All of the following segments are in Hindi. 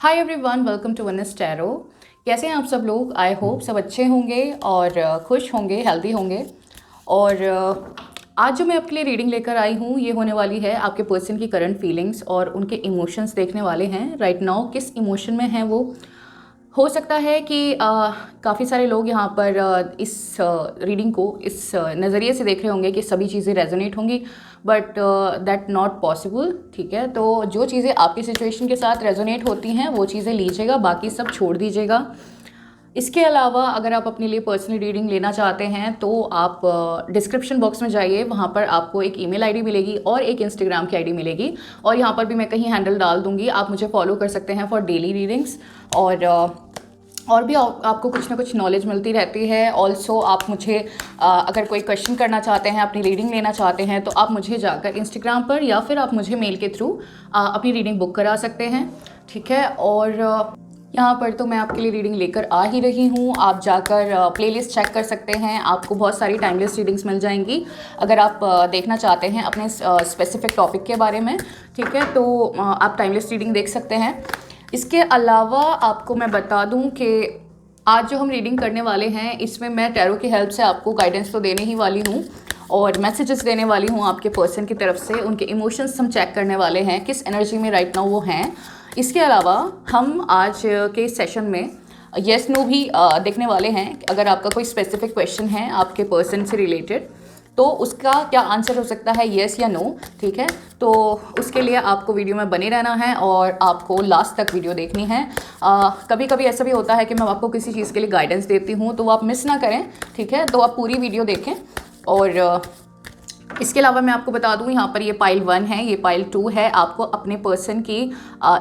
Hi everyone, welcome to oneness tarot. कैसे हैं आप सब लोग? आई होप सब अच्छे होंगे और खुश होंगे, हेल्दी होंगे। और आज जो मैं आपके लिए रीडिंग लेकर आई हूँ ये होने वाली है आपके पर्सन की करंट फीलिंग्स और उनके इमोशंस देखने वाले हैं। राइट नाउ किस इमोशन में हैं वो। हो सकता है कि काफ़ी सारे लोग यहाँ पर इस रीडिंग को इस नज़रिए से देख रहे होंगे कि सभी चीज़ें रेजोनेट होंगी, बट दैट नॉट पॉसिबल। ठीक है, तो जो चीज़ें आपकी सिचुएशन के साथ रेजोनेट होती हैं वो चीज़ें लीजिएगा, बाकी सब छोड़ दीजिएगा। इसके अलावा अगर आप अपने लिए पर्सनल रीडिंग लेना चाहते हैं तो आप डिस्क्रिप्शन बॉक्स में जाइए, वहाँ पर आपको एक ईमेल आईडी मिलेगी और एक इंस्टाग्राम की आईडी मिलेगी, और यहाँ पर भी मैं कहीं हैंडल डाल दूँगी। आप मुझे फॉलो कर सकते हैं फॉर डेली रीडिंग्स। और भी आपको कुछ ना कुछ नॉलेज मिलती रहती है। ऑल्सो आप मुझे अगर कोई क्वेश्चन करना चाहते हैं, अपनी रीडिंग लेना चाहते हैं, तो आप मुझे जाकर इंस्टाग्राम पर या फिर आप मुझे मेल के थ्रू अपनी रीडिंग बुक करा सकते हैं। ठीक है, और यहाँ पर तो मैं आपके लिए रीडिंग लेकर आ ही रही हूँ। आप जाकर प्लेलिस्ट चेक कर सकते हैं, आपको बहुत सारी टाइमलेस रीडिंग्स मिल जाएंगी अगर आप देखना चाहते हैं अपने स्पेसिफिक टॉपिक के बारे में। ठीक है, तो आप टाइमलेस रीडिंग देख सकते हैं। इसके अलावा आपको मैं बता दूं कि आज जो हम रीडिंग करने वाले हैं इसमें मैं टैरो की हेल्प से आपको गाइडेंस तो देने ही वाली हूँ और मैसेजेस देने वाली हूँ आपके पर्सन की तरफ से। उनके इमोशंस हम चेक करने वाले हैं, किस एनर्जी में राइट नाउ वो हैं। इसके अलावा हम आज के सेशन में येस नो भी देखने वाले हैं। अगर आपका कोई स्पेसिफिक क्वेश्चन है आपके पर्सन से रिलेटेड तो उसका क्या आंसर हो सकता है, येस या नो। ठीक है, तो उसके लिए आपको वीडियो में बने रहना है और आपको लास्ट तक वीडियो देखनी है। कभी कभी ऐसा भी होता है कि मैं आपको किसी चीज़ के लिए गाइडेंस देती हूँ तो वो आप मिस ना करें। ठीक है, तो आप पूरी वीडियो देखें। और इसके अलावा मैं आपको बता दूं, यहाँ पर ये पाइल 1 है, ये पाइल 2 है। आपको अपने पर्सन की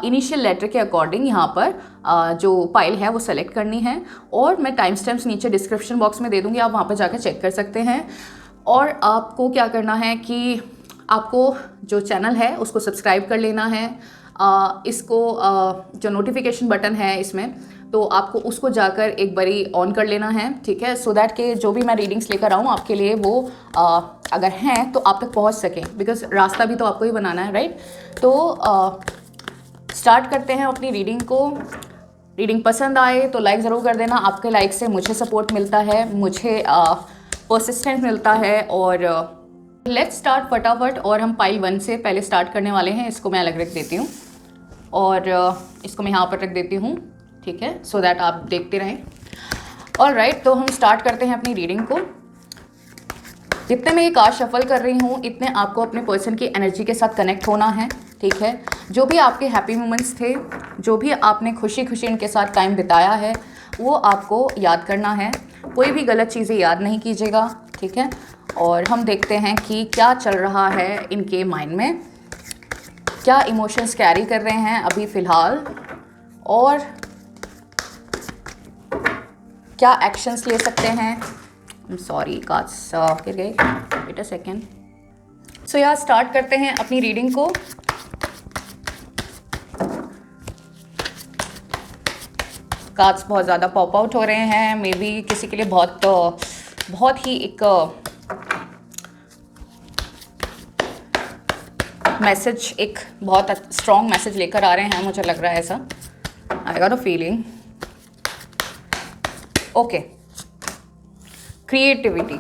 इनिशियल लेटर के अकॉर्डिंग यहाँ पर जो पाइल है वो सेलेक्ट करनी है, और मैं टाइम स्टैम्प्स नीचे डिस्क्रिप्शन बॉक्स में दे दूँगी, आप वहाँ पर जाकर चेक कर सकते हैं। और आपको क्या करना है कि आपको जो चैनल है उसको सब्सक्राइब कर लेना है। इसको जो नोटिफिकेशन बटन है इसमें, तो आपको उसको जाकर एक बारी ऑन कर लेना है। ठीक है, सो दैट कि जो भी मैं रीडिंग्स लेकर आऊँ आपके लिए वो अगर हैं तो आप तक पहुँच सकें, बिकॉज रास्ता भी तो आपको ही बनाना है, राइट। तो स्टार्ट करते हैं अपनी रीडिंग को। रीडिंग पसंद आए तो लाइक ज़रूर कर देना। आपके लाइक से मुझे सपोर्ट मिलता है, मुझे परसिस्टेंस मिलता है। और लेट्स स्टार्ट फटाफट। और हम पाइल 1 से पहले स्टार्ट करने वाले हैं। इसको मैं अलग रख देती हूँ और इसको मैं यहाँ पर रख देती हूँ। ठीक है, सो दैट आप देखते रहें। ऑलराइट, तो हम स्टार्ट करते हैं अपनी रीडिंग को। जितने मैं ये कार्ड शफल कर रही हूँ इतने आपको अपने पर्सन की एनर्जी के साथ कनेक्ट होना है। ठीक है, जो भी आपके हैप्पी मोमेंट्स थे, जो भी आपने खुशी खुशी इनके साथ टाइम बिताया है, वो आपको याद करना है। कोई भी गलत चीज़ें याद नहीं कीजिएगा। ठीक है, और हम देखते हैं कि क्या चल रहा है इनके माइंड में, क्या इमोशंस कैरी कर रहे हैं अभी फ़िलहाल, और क्या एक्शंस ले सकते हैं। सॉरी, कार्ड्स गिर गए, वेट अ सेकेंड। सो यार स्टार्ट करते हैं अपनी रीडिंग को। कार्ड्स बहुत ज़्यादा पॉप आउट हो रहे हैं, मे बी किसी के लिए बहुत ही एक मैसेज, एक बहुत स्ट्रॉन्ग मैसेज लेकर आ रहे हैं, मुझे लग रहा है ऐसा। I got a feeling. Okay, creativity,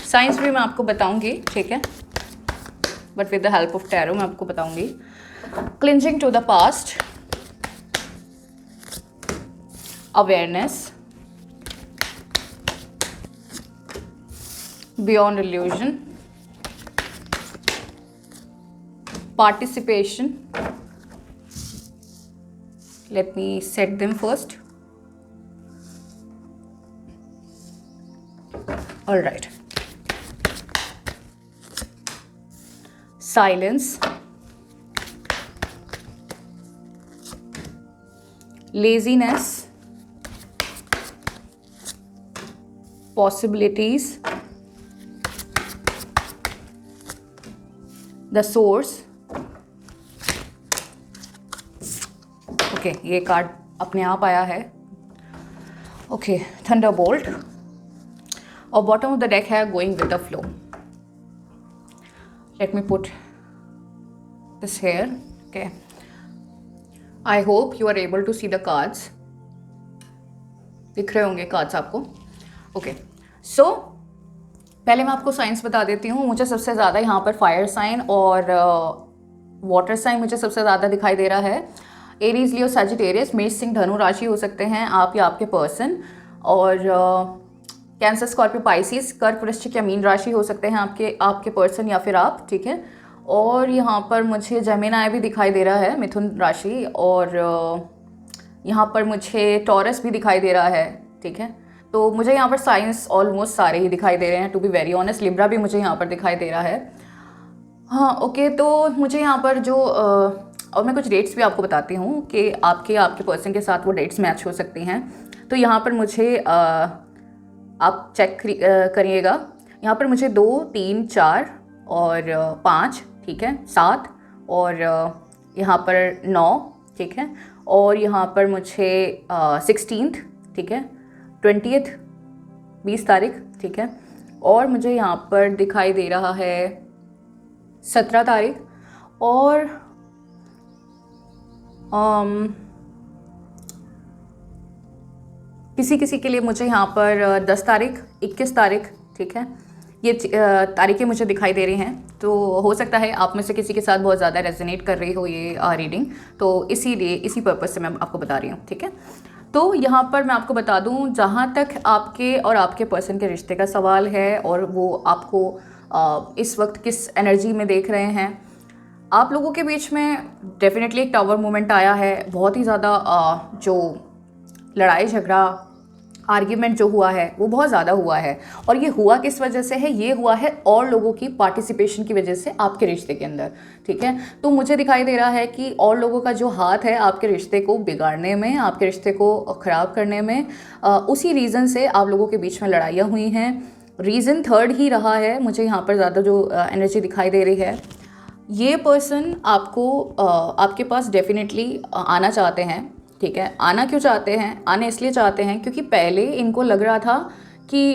science भी मैं आपको बताऊंगी। ठीक है, but with the help of tarot मैं आपको बताऊंगी। Clinging to the past, awareness, beyond illusion, participation. Let me set them first. All right. Silence, laziness, possibilities, the source. Okay, ये कार्ड अपने आप आया है। ओके, थंडरबोल्ट, और बॉटम ऑफ द डेक है going with the flow. Let me put this here. Okay, I hope you are able to see the cards. दिख रहे होंगे कार्ड्स आपको। ओके, सो पहले मैं आपको साइंस बता देती हूँ। मुझे सबसे ज़्यादा यहाँ पर फायर साइन और वाटर साइन मुझे सबसे ज़्यादा दिखाई दे रहा है। एरीज, लियो, सैजिटेरियस, मेष, सिंह, धनु राशि हो सकते हैं आप या आपके पर्सन। और कैंसर, स्कॉर्पियो, पाइसिस, कर्क, वृश्चिक या मीन राशि हो सकते हैं आपके पर्सन या फिर आप, ठीक है। और यहाँ पर मुझे जेमिनी भी दिखाई दे रहा है, मिथुन राशि। और यहाँ पर मुझे टॉरस भी दिखाई दे रहा है, ठीक है। तो मुझे यहाँ पर साइंस ऑलमोस्ट सारे ही दिखाई दे रहे हैं, to be very honest. Libra भी मुझे यहाँ पर दिखाई दे रहा है। हाँ, ओके, तो मुझे यहाँ पर जो और मैं कुछ डेट्स भी आपको बताती हूँ कि आपके पर्सन के साथ वो डेट्स मैच हो सकती हैं। तो यहाँ पर मुझे आप चेक करिएगा। यहाँ पर मुझे 2, 3, 4 और 5, ठीक है, 7 और यहाँ पर 9, ठीक है। और यहाँ पर मुझे 16th, ठीक है, 20th 20 तारीख, ठीक है। और मुझे यहाँ पर दिखाई दे रहा है 17 तारीख। और किसी के लिए मुझे यहाँ पर 10 तारीख, 21 तारीख, ठीक है। ये तारीखें मुझे दिखाई दे रही हैं। तो हो सकता है आप में से किसी के साथ बहुत ज़्यादा रेजोनेट कर रही हो ये रीडिंग, तो इसीलिए इसी पर्पज़ से मैं आपको बता रही हूँ, ठीक है। तो यहाँ पर मैं आपको बता दूँ, जहाँ तक आपके और आपके पर्सन के रिश्ते का सवाल है और वो आपको इस वक्त किस एनर्जी में देख रहे हैं, आप लोगों के बीच में डेफिनेटली एक टावर मोमेंट आया है। बहुत ही ज़्यादा जो लड़ाई झगड़ा आर्ग्यूमेंट जो हुआ है वो बहुत ज़्यादा हुआ है। और ये हुआ किस वजह से है? ये हुआ है और लोगों की पार्टिसिपेशन की वजह से आपके रिश्ते के अंदर, ठीक है। तो मुझे दिखाई दे रहा है कि और लोगों का जो हाथ है आपके रिश्ते को बिगाड़ने में, आपके रिश्ते को ख़राब करने में, उसी रीज़न से आप लोगों के बीच में लड़ाइयाँ हुई हैं। रीज़न थर्ड ही रहा है। मुझे यहाँ पर ज़्यादा जो एनर्जी दिखाई दे रही है, ये पर्सन आपके पास डेफिनेटली आना चाहते हैं, ठीक है। आना क्यों चाहते हैं? आने इसलिए चाहते हैं क्योंकि पहले इनको लग रहा था कि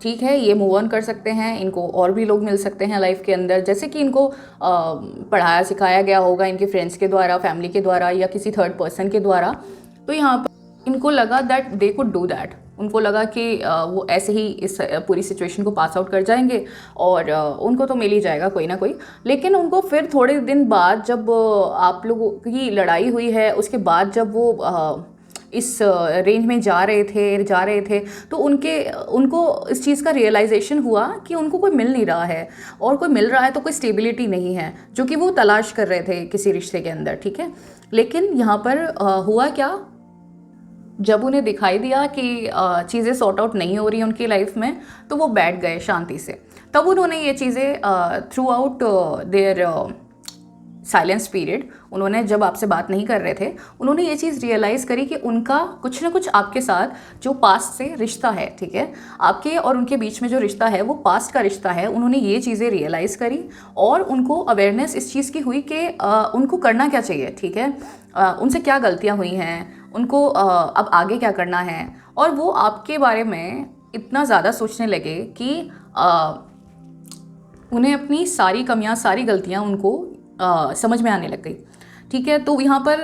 ठीक है, ये मूव ऑन कर सकते हैं, इनको और भी लोग मिल सकते हैं लाइफ के अंदर, जैसे कि इनको पढ़ाया सिखाया गया होगा इनके फ्रेंड्स के द्वारा, फैमिली के द्वारा या किसी थर्ड पर्सन के द्वारा। तो यहाँ पर इनको लगा that they could do that. उनको लगा कि वो ऐसे ही इस पूरी सिचुएशन को पास आउट कर जाएंगे और उनको तो मिल ही जाएगा कोई ना कोई। लेकिन उनको फिर थोड़े दिन बाद जब आप लोगों की लड़ाई हुई है, उसके बाद जब वो इस रेंज में जा रहे थे तो उनको इस चीज़ का रियलाइजेशन हुआ कि उनको कोई मिल नहीं रहा है, और कोई मिल रहा है तो कोई स्टेबिलिटी नहीं है जो कि वो तलाश कर रहे थे किसी रिश्ते के अंदर, ठीक है। लेकिन यहाँ पर हुआ क्या, जब उन्हें दिखाई दिया कि चीज़ें सॉर्ट आउट नहीं हो रही उनकी लाइफ में, तो वो बैठ गए शांति से। तब उन्होंने ये चीज़ें throughout their silence period, उन्होंने जब आपसे बात नहीं कर रहे थे, उन्होंने ये चीज़ रियलाइज़ करी कि उनका कुछ ना कुछ आपके साथ जो पास्ट से रिश्ता है, ठीक है, आपके और उनके बीच में जो रिश्ता है वो पास्ट का रिश्ता है। उन्होंने ये चीज़ें रियलाइज़ करी और उनको अवेयरनेस इस चीज़ की हुई कि उनको करना क्या चाहिए, ठीक है, उनसे क्या गलतियाँ हुई हैं, उनको अब आगे क्या करना है। और वो आपके बारे में इतना ज़्यादा सोचने लगे कि उन्हें अपनी सारी कमियां, सारी गलतियां उनको समझ में आने लग गई, ठीक है। तो यहाँ पर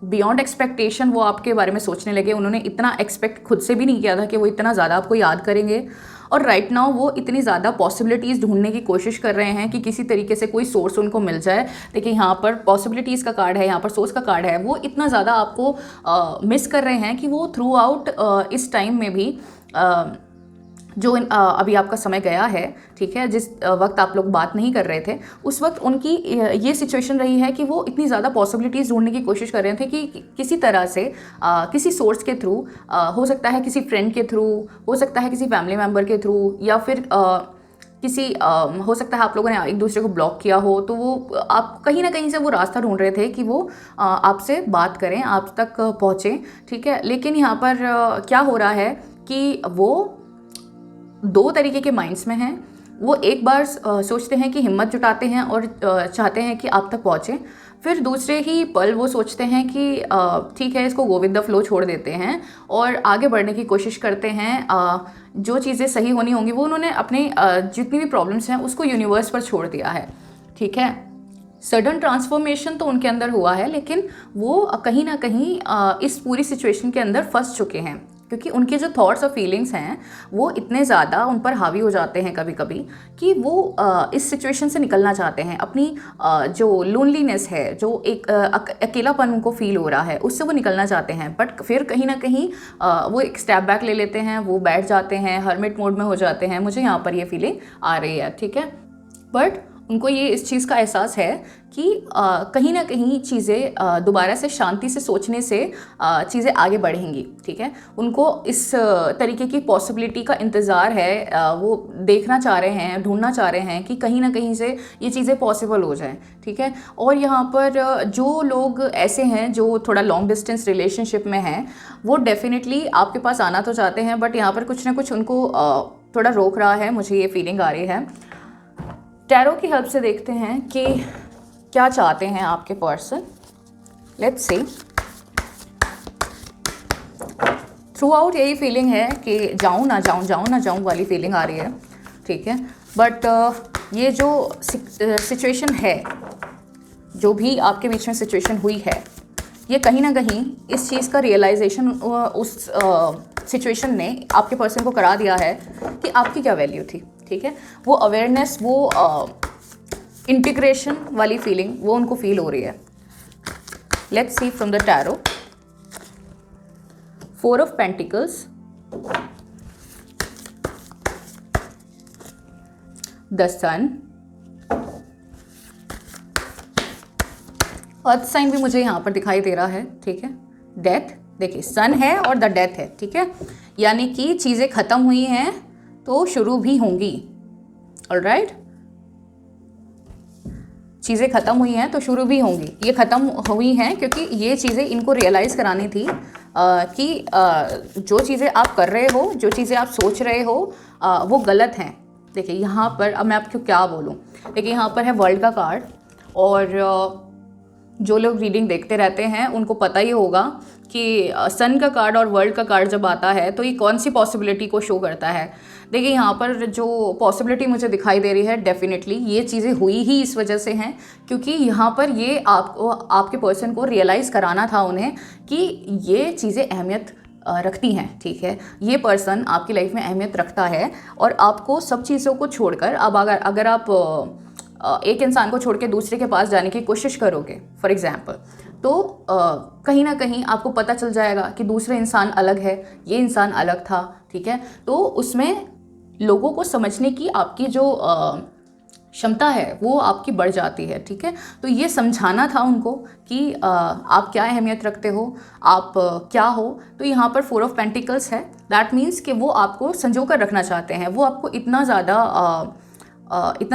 बियॉन्ड एक्सपेक्टेशन वो आपके बारे में सोचने लगे। उन्होंने इतना एक्सपेक्ट खुद से भी नहीं किया था कि वो इतना ज़्यादा आपको याद करेंगे। और राइट नाउ वो इतनी ज़्यादा पॉसिबिलिटीज़ ढूंढने की कोशिश कर रहे हैं कि किसी तरीके से कोई सोर्स उनको मिल जाए। देखिए, यहाँ पर पॉसिबिलिटीज़ का कार्ड है, यहाँ पर सोर्स का कार्ड है। वो इतना ज़्यादा आपको मिस कर रहे हैं कि वो थ्रू आउट इस टाइम में भी जो अभी आपका समय गया है, ठीक है, जिस वक्त आप लोग बात नहीं कर रहे थे, उस वक्त उनकी ये सिचुएशन रही है कि वो इतनी ज़्यादा पॉसिबिलिटीज़ ढूंढने की कोशिश कर रहे थे कि किसी तरह से किसी सोर्स के थ्रू, हो सकता है किसी फ्रेंड के थ्रू, हो सकता है किसी फैमिली मेम्बर के थ्रू, या फिर किसी हो सकता है आप लोगों ने एक दूसरे को ब्लॉक किया हो, तो वो आप कहीं ना कहीं से वो रास्ता ढूंढ रहे थे कि वो आपसे बात करें, आप तक पहुँचें, ठीक है। लेकिन यहाँ पर क्या हो रहा है कि वो दो तरीके के माइंड्स में हैं। वो एक बार सोचते हैं कि हिम्मत जुटाते हैं और चाहते हैं कि आप तक पहुँचें, फिर दूसरे ही पल वो सोचते हैं कि ठीक है, इसको गो विद द फ्लो छोड़ देते हैं और आगे बढ़ने की कोशिश करते हैं। जो चीज़ें सही होनी होंगी वो उन्होंने अपने जितनी भी प्रॉब्लम्स हैं उसको यूनिवर्स पर छोड़ दिया है, ठीक है। सडन ट्रांसफॉर्मेशन तो उनके अंदर हुआ है, लेकिन वो कहीं ना कहीं इस पूरी सिचुएशन के अंदर फंस चुके हैं, क्योंकि उनके जो थॉट्स और फीलिंग्स हैं वो इतने ज़्यादा उन पर हावी हो जाते हैं कभी कभी कि वो इस सिचुएशन से निकलना चाहते हैं। अपनी जो लोनलीनेस है, जो एक अकेलापन उनको फील हो रहा है, उससे वो निकलना चाहते हैं। बट फिर कहीं ना कहीं वो एक स्टेप बैक ले लेते हैं, वो बैठ जाते हैं, हर्मिट मोड में हो जाते हैं। मुझे यहाँ पर ये फीलिंग आ रही है, ठीक है। बट उनको ये इस चीज़ का एहसास है कि कहीं ना कहीं चीज़ें दोबारा से शांति से सोचने से चीज़ें आगे बढ़ेंगी, ठीक है। उनको इस तरीके की पॉसिबिलिटी का इंतज़ार है, वो देखना चाह रहे हैं, ढूंढना चाह रहे हैं कि कहीं ना कहीं से ये चीज़ें पॉसिबल हो जाएं, ठीक है। और यहाँ पर जो लोग ऐसे हैं जो थोड़ा लॉन्ग डिस्टेंस रिलेशनशिप में हैं, वो डेफिनेटली आपके पास आना तो चाहते हैं, बट यहाँ पर कुछ ना कुछ उनको थोड़ा रोक रहा है। मुझे ये फीलिंग आ रही है। टैरो की हेल्प से देखते हैं कि क्या चाहते हैं आपके person. Let's see. Through out यही फीलिंग है कि जाऊँ ना जाऊँ, जाऊँ ना जाऊँ वाली फीलिंग आ रही है, ठीक है। बट ये जो सिचुएशन है, जो भी आपके बीच में सिचुएशन हुई है, ये कहीं ना कहीं इस चीज़ का रियलाइजेशन उस सिचुएशन ने आपके पर्सन को करा दिया है कि आपकी क्या वैल्यू थी, ठीक है। वो अवेयरनेस, वो इंटीग्रेशन वाली फीलिंग वो उनको फील हो रही है। Let's see from the tarot. 4 of pentacles, the sun, earth sign भी मुझे यहाँ पर दिखाई दे रहा है, ठीक है। डेथ, देखिए सन है और द डेथ है, ठीक है। यानी कि चीज़ें ख़त्म हुई हैं तो शुरू भी होंगी। ऑलराइट, चीज़ें ख़त्म हुई हैं तो शुरू भी होंगी। ये ख़त्म हुई हैं क्योंकि ये चीज़ें इनको रियलाइज़ करानी थी कि जो चीज़ें आप कर रहे हो, जो चीज़ें आप सोच रहे हो, वो गलत हैं। देखिए यहाँ पर अब मैं आपको क्या बोलूँ। देखिए यहाँ पर है वर्ल्ड का कार्ड, और जो लोग रीडिंग देखते रहते हैं उनको पता ही होगा कि सन का कार्ड और वर्ल्ड का कार्ड जब आता है तो ये कौन सी पॉसिबिलिटी को शो करता है। देखिए यहाँ पर जो पॉसिबिलिटी मुझे दिखाई दे रही है, डेफिनेटली ये चीज़ें हुई ही इस वजह से हैं क्योंकि यहाँ पर ये आपको, आपके पर्सन को रियलाइज़ कराना था उन्हें कि ये चीज़ें अहमियत रखती हैं, ठीक है। ये पर्सन आपकी लाइफ में अहमियत रखता है और आपको सब चीज़ों को छोड़कर अब अगर आप एक इंसान को छोड़ के दूसरे के पास जाने की कोशिश करोगे फॉर एग्ज़ाम्पल, तो कहीं ना कहीं आपको पता चल जाएगा कि दूसरे इंसान अलग है, ये इंसान अलग था, ठीक है। तो उसमें लोगों को समझने की आपकी जो क्षमता है वो आपकी बढ़ जाती है, ठीक है। तो ये समझाना था उनको कि आप क्या अहमियत रखते हो, आप क्या हो। तो यहाँ पर 4 ऑफ पेंटिकल्स है, दैट मीन्स कि वो आपको संजो कर रखना चाहते हैं। वो आपको इतना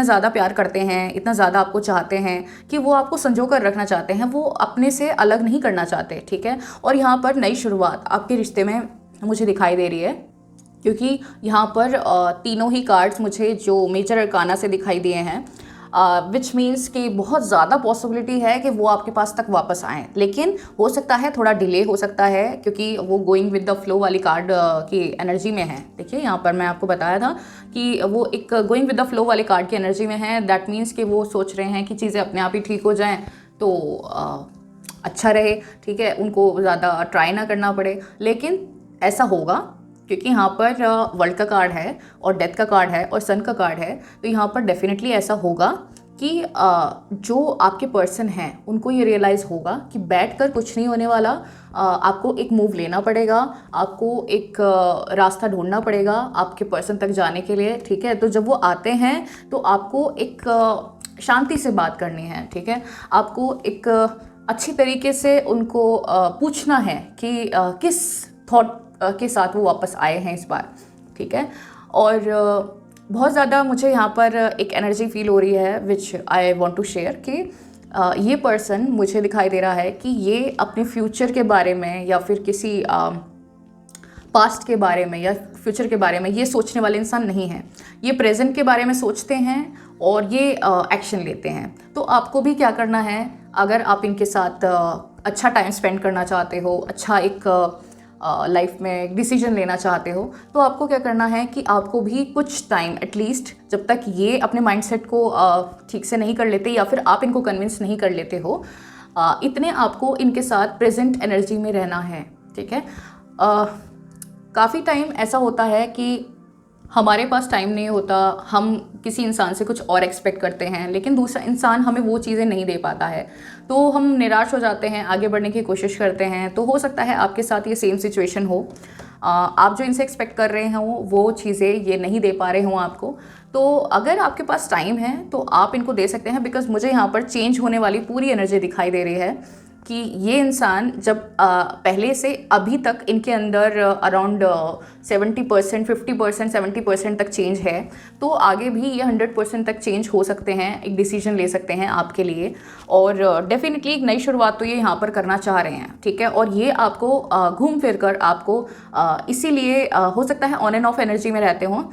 ज़्यादा प्यार करते हैं, इतना ज़्यादा आपको चाहते हैं कि वो आपको संजो कर रखना चाहते हैं, वो अपने से अलग नहीं करना चाहते, ठीक है। और यहाँ पर नई शुरुआत आपके रिश्ते में मुझे दिखाई दे रही है क्योंकि यहाँ पर तीनों ही कार्ड्स मुझे जो मेजर अरकाना से दिखाई दिए हैं, विच मीन्स कि बहुत ज़्यादा पॉसिबिलिटी है कि वो आपके पास तक वापस आएँ, लेकिन हो सकता है थोड़ा डिले हो सकता है क्योंकि वो गोइंग विद द फ्लो वाली कार्ड की एनर्जी में है। देखिए यहाँ पर मैं आपको बताया था कि वो एक गोइंग विद द फ्लो वाले कार्ड की एनर्जी में है। दैट मीन्स कि वो सोच रहे हैं कि चीज़ें अपने आप ही ठीक हो जाएँ तो अच्छा रहे, ठीक है, उनको ज़्यादा ट्राई ना करना पड़े। लेकिन ऐसा होगा क्योंकि यहाँ पर वर्ल्ड का कार्ड है और डेथ का कार्ड है और सन का कार्ड है, तो यहाँ पर डेफिनेटली ऐसा होगा कि जो आपके पर्सन हैं उनको ये रियलाइज़ होगा कि बैठकर कुछ नहीं होने वाला, आपको एक मूव लेना पड़ेगा, आपको एक रास्ता ढूंढना पड़ेगा आपके पर्सन तक जाने के लिए, ठीक है। तो जब वो आते हैं तो आपको एक शांति से बात करनी है, ठीक है। आपको एक अच्छी तरीके से उनको पूछना है कि किस थॉट के साथ वो वापस आए हैं इस बार, ठीक है। और बहुत ज़्यादा मुझे यहाँ पर एक एनर्जी फील हो रही है विच आई वांट टू शेयर कि ये पर्सन मुझे दिखाई दे रहा है कि ये अपने फ्यूचर के बारे में या फिर किसी पास्ट के बारे में या फ्यूचर के बारे में ये सोचने वाले इंसान नहीं हैं। ये प्रेजेंट के बारे में सोचते हैं और ये एक्शन लेते हैं। तो आपको भी क्या करना है, अगर आप इनके साथ अच्छा टाइम स्पेंड करना चाहते हो, अच्छा एक लाइफ में डिसीजन लेना चाहते हो, तो आपको क्या करना है कि आपको भी कुछ टाइम एटलीस्ट, जब तक ये अपने माइंडसेट को ठीक से नहीं कर लेते या फिर आप इनको कन्विंस नहीं कर लेते हो, इतने आपको इनके साथ प्रेजेंट एनर्जी में रहना है, ठीक है। काफ़ी टाइम ऐसा होता है कि हमारे पास टाइम नहीं होता, हम किसी इंसान से कुछ और एक्सपेक्ट करते हैं, लेकिन दूसरा इंसान हमें वो चीज़ें नहीं दे पाता है, तो हम निराश हो जाते हैं, आगे बढ़ने की कोशिश करते हैं। तो हो सकता है आपके साथ ये सेम सिचुएशन हो, आप जो इनसे एक्सपेक्ट कर रहे हो वो चीज़ें ये नहीं दे पा रहे हो आपको। तो अगर आपके पास टाइम है तो आप इनको दे सकते हैं, बिकॉज मुझे यहाँ पर चेंज होने वाली पूरी एनर्जी दिखाई दे रही है कि ये इंसान जब पहले से अभी तक इनके अंदर अराउंड 70%, 50%, 70% तक चेंज है, तो आगे भी ये 100% तक चेंज हो सकते हैं, एक डिसीजन ले सकते हैं आपके लिए। और डेफिनेटली एक नई शुरुआत तो ये यहाँ पर करना चाह रहे हैं, ठीक है। और ये आपको घूम फिर कर आपको इसीलिए हो सकता है ऑन एंड ऑफ एनर्जी में रहते हों,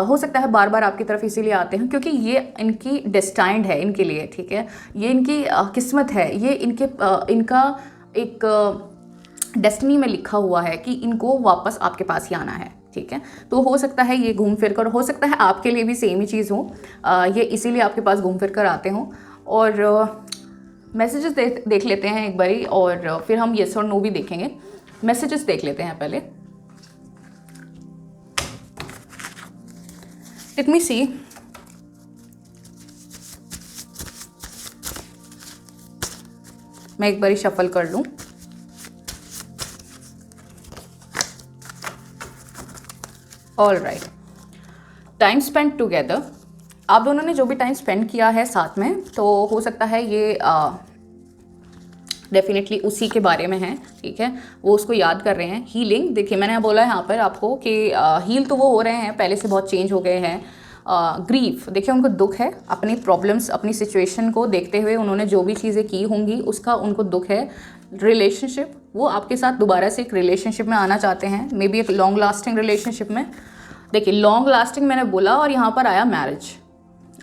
हो सकता है बार बार आपकी तरफ इसीलिए आते हैं क्योंकि ये इनकी डेस्टाइंड है इनके लिए, ठीक है। ये इनकी किस्मत है, ये इनका एक डेस्टिनी में लिखा हुआ है कि इनको वापस आपके पास ही आना है, ठीक है। तो हो सकता है ये घूम फिर कर, हो सकता है आपके लिए भी सेम ही चीज़ हो, ये इसीलिए आपके पास घूम फिर कर आते हों। और मैसेजेस देख लेते हैं एक बारी, और फिर हम येस और नो भी देखेंगे। मैसेजेस देख लेते हैं पहले। लेट मी सी। मैं एक बारी शफल कर लूं। All right, time spend together. आप दोनों ने जो भी टाइम स्पेंड किया है साथ में, तो हो सकता है ये डेफिनेटली उसी के बारे में है, ठीक है। वो उसको याद कर रहे हैं। हीलिंग, देखिए मैंने बोला यहाँ पर आपको कि हील तो वो हो रहे हैं, पहले से बहुत चेंज हो गए हैं। ग्रीफ, देखिए उनको दुख है, अपनी प्रॉब्लम्स, अपनी सिचुएशन को देखते हुए उन्होंने जो भी चीज़ें की होंगी उसका उनको दुख है। रिलेशनशिप, वो आपके साथ दोबारा से एक रिलेशनशिप में आना चाहते हैं, मे बी एक लॉन्ग लास्टिंग रिलेशनशिप में। देखिए लॉन्ग लास्टिंग मैंने बोला और यहाँ पर आया मैरिज।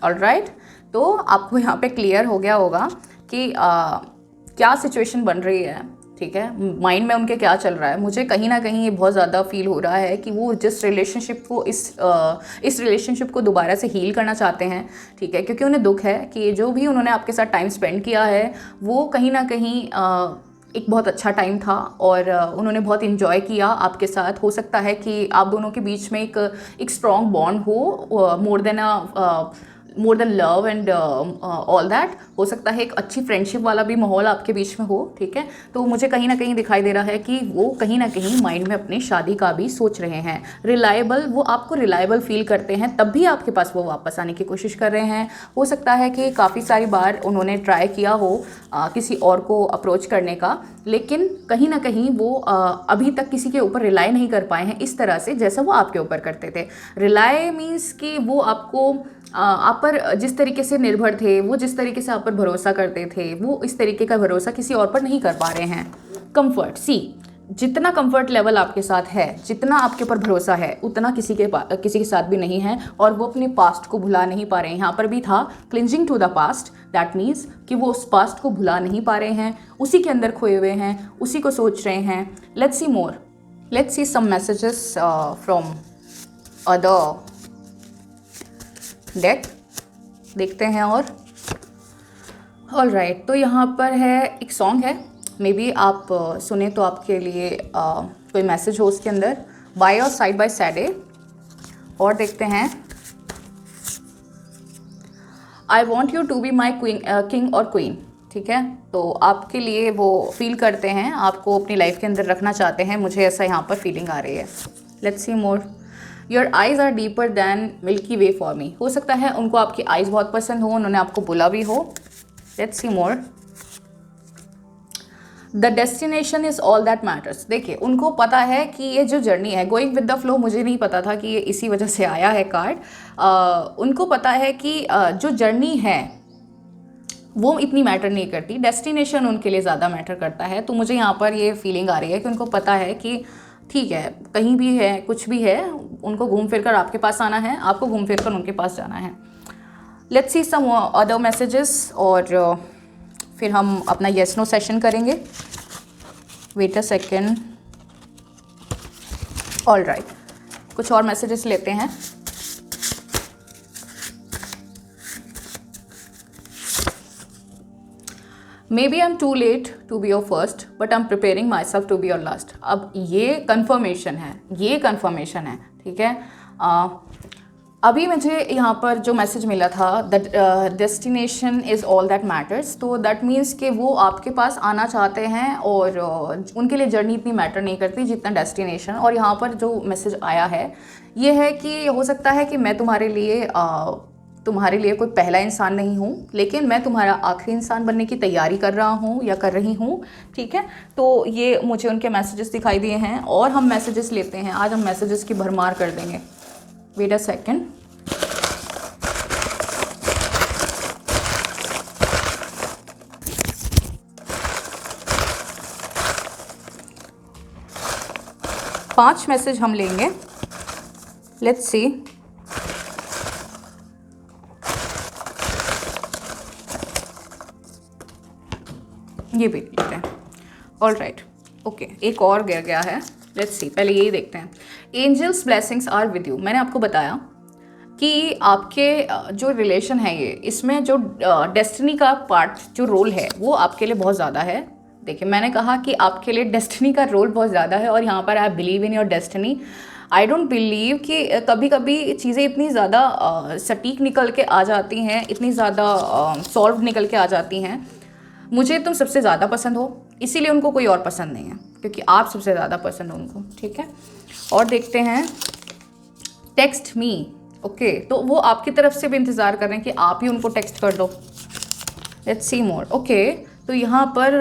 ऑलराइट, तो आपको यहाँ पे क्लियर हो गया होगा कि क्या सिचुएशन बन रही है, ठीक है। माइंड में उनके क्या चल रहा है। मुझे कहीं ना कहीं ये बहुत ज़्यादा फील हो रहा है कि वो जिस रिलेशनशिप को इस रिलेशनशिप को दोबारा से हील करना चाहते हैं, ठीक है, क्योंकि उन्हें दुख है कि जो भी उन्होंने आपके साथ टाइम स्पेंड किया है वो कहीं ना कहीं एक बहुत अच्छा टाइम था और उन्होंने बहुत इन्जॉय किया आपके साथ। हो सकता है कि आप दोनों के बीच में एक स्ट्रॉन्ग बॉन्ड हो, more than love and all that. हो सकता है एक अच्छी फ्रेंडशिप वाला भी माहौल आपके बीच में हो, ठीक है। तो मुझे कहीं ना कहीं दिखाई दे रहा है कि वो कहीं ना कहीं माइंड में अपनी शादी का भी सोच रहे हैं। रिलायबल, वो आपको रिलायबल फील करते हैं, तब भी आपके पास वो वापस आने की कोशिश कर रहे हैं। हो सकता है कि काफ़ी सारी बार उन्होंने ट्राई किया हो किसी और को अप्रोच करने का, लेकिन कहीं ना कहीं वो अभी तक किसी के ऊपर रिलाई नहीं कर पाए हैं इस तरह से जैसा वो आपके ऊपर करते थे। रिलाई मीन्स कि वो आपको आप पर जिस तरीके से निर्भर थे, वो जिस तरीके से आप पर भरोसा करते थे, वो इस तरीके का भरोसा किसी और पर नहीं कर पा रहे हैं। कंफर्ट, सी, जितना कंफर्ट लेवल आपके साथ है, जितना आपके ऊपर भरोसा है, उतना किसी के साथ भी नहीं है। और वो अपने पास्ट को भुला नहीं पा रहे हैं। यहाँ पर भी था cleansing to the past, that means कि वो उस पास्ट को भुला नहीं पा रहे हैं, उसी के अंदर खोए हुए हैं, उसी को सोच रहे हैं। Let's see more, let's see some messages from other deck, देखते हैं। और ऑल राइट, तो यहाँ पर है एक सॉन्ग है, मे बी आप सुने तो आपके लिए कोई मैसेज हो उसके अंदर, बाय और साइड बाय सैडे। और देखते हैं, I want you to be my king और क्वीन, ठीक है। तो आपके लिए वो फील करते हैं, आपको अपनी लाइफ के अंदर रखना चाहते हैं, मुझे ऐसा यहाँ पर फीलिंग आ रही है। Let's see more. Your eyes are deeper than milky way for me. हो सकता है उनको आपकी आइज़ बहुत पसंद हो, उन्होंने आपको बोला भी हो। Let's see more. The destination is all that matters. देखिए उनको पता है कि ये जो जर्नी है, गोइंग विद द फ्लो, मुझे नहीं पता था कि ये इसी वजह से आया है कार्ड। उनको पता है कि जो जर्नी है वो इतनी मैटर नहीं करती, डेस्टिनेशन उनके लिए ज़्यादा मैटर करता है। तो मुझे यहाँ पर ये फीलिंग आ रही है कि उनको पता है कि ठीक है, कहीं भी है, कुछ भी है, उनको घूम फिर कर आपके पास आना है, आपको घूम फिर कर उनके पास जाना है। Let's see some other messages और फिर हम अपना येस नो सेशन करेंगे। Wait a second. All right, कुछ और मैसेजेस लेते हैं। Maybe I'm too late to be your first, but I'm preparing myself to be your last. अब ये कंफर्मेशन है, ठीक है। अभी मुझे यहाँ पर जो मैसेज मिला था, that destination is all that matters, तो दैट मीन्स कि वो आपके पास आना चाहते हैं और उनके लिए जर्नी इतनी मैटर नहीं करती जितना डेस्टिनेशन। और यहाँ पर जो मैसेज आया है ये है कि हो सकता है कि मैं तुम्हारे लिए कोई पहला इंसान नहीं हूँ, लेकिन मैं तुम्हारा आखिरी इंसान बनने की तैयारी कर रहा हूँ या कर रही हूँ, ठीक है। तो ये मुझे उनके मैसेजेस दिखाई दिए हैं और हम मैसेजेस लेते हैं। आज हम मैसेजेस की भरमार कर देंगे। Wait a second. पांच मैसेज हम लेंगे। Let's see. ये भी लेते हैं। ऑल राइट, ओके, एक और गया है। लेट्स सी, पहले यही देखते हैं। Angels blessings are with you. मैंने आपको बताया कि आपके जो रिलेशन है ये, इसमें जो डेस्टिनी का पार्ट, जो रोल है वो आपके लिए बहुत ज़्यादा है। देखिए, मैंने कहा कि आपके लिए डेस्टिनी का रोल बहुत ज़्यादा है और यहाँ पर I believe in your destiny. I don't believe कि कभी कभी चीज़ें इतनी ज़्यादा सटीक निकल के आ जाती हैं, इतनी ज़्यादा सॉल्व निकल के आ जाती हैं। मुझे तुम सबसे ज़्यादा पसंद हो, इसीलिए उनको कोई और पसंद नहीं है, क्योंकि आप सबसे ज़्यादा पसंद हो उनको, ठीक है। और देखते हैं, टेक्स्ट मी। ओके, तो वो आपकी तरफ से भी इंतज़ार कर रहे हैं कि आप ही उनको टेक्स्ट कर दो। Let's see more. ओके, तो यहाँ पर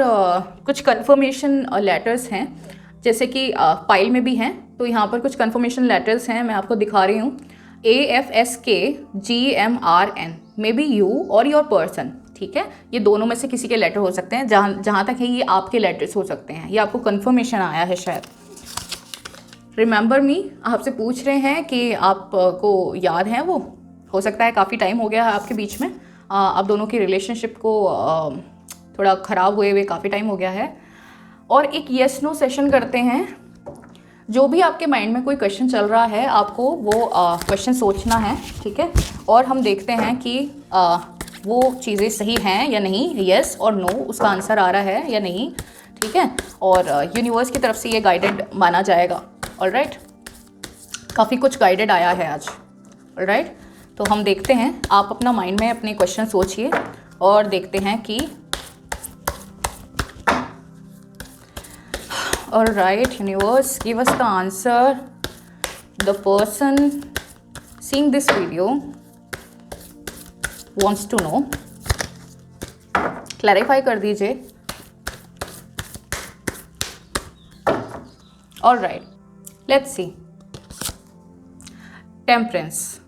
कुछ कंफर्मेशन लेटर्स हैं, जैसे कि फाइल में भी हैं। तो यहाँ पर कुछ कंफर्मेशन लेटर्स हैं, मैं आपको दिखा रही हूँ। AFSKGMRN, मे बी यू और योर पर्सन, ठीक है। ये दोनों में से किसी के लेटर हो सकते हैं। जहाँ तक है ये आपके लेटर्स हो सकते हैं। ये आपको कंफर्मेशन आया है शायद। रिमेंबर मी, आपसे पूछ रहे हैं कि आपको याद है वो। हो सकता है काफ़ी टाइम हो गया है आपके बीच में, आप दोनों की रिलेशनशिप को थोड़ा ख़राब हुए काफ़ी टाइम हो गया है। और एक येस नो सेशन करते हैं। जो भी आपके माइंड में कोई क्वेश्चन चल रहा है, आपको वो क्वेश्चन सोचना है, ठीक है। और हम देखते हैं कि वो चीज़ें सही हैं या नहीं, येस और नो उसका आंसर आ रहा है या नहीं, ठीक है। और यूनिवर्स की तरफ से ये गाइडेड माना जाएगा। ऑल राइट, काफ़ी कुछ गाइडेड आया है आज। ऑल राइट, तो हम देखते हैं, आप अपना माइंड में अपने क्वेश्चन सोचिए और देखते हैं कि all right, universe give us the answer. The person seeing this video wants to know, clarify कर दीजिए। All right, let's see. Temperance,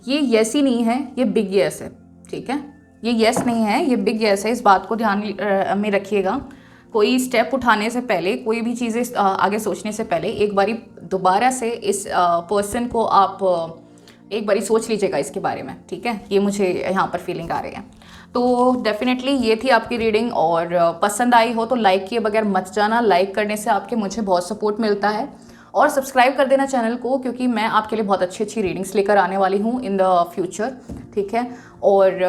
ये यस ही नहीं है, ये बिग यस है, ठीक है। ये यस नहीं है, ये बिग यस है। इस बात को ध्यान में रखिएगा। कोई स्टेप उठाने से पहले, कोई भी चीज़ें आगे सोचने से पहले एक बारी दोबारा से इस पर्सन को आप एक बारी सोच लीजिएगा इसके बारे में, ठीक है। ये मुझे यहाँ पर फीलिंग आ रही है। तो डेफिनेटली ये थी आपकी रीडिंग, और पसंद आई हो तो लाइक किए बगैर मत जाना। लाइक करने से आपके मुझे बहुत सपोर्ट मिलता है। और सब्सक्राइब कर देना चैनल को, क्योंकि मैं आपके लिए बहुत अच्छी रीडिंग्स लेकर आने वाली हूँ इन द फ्यूचर, ठीक है। और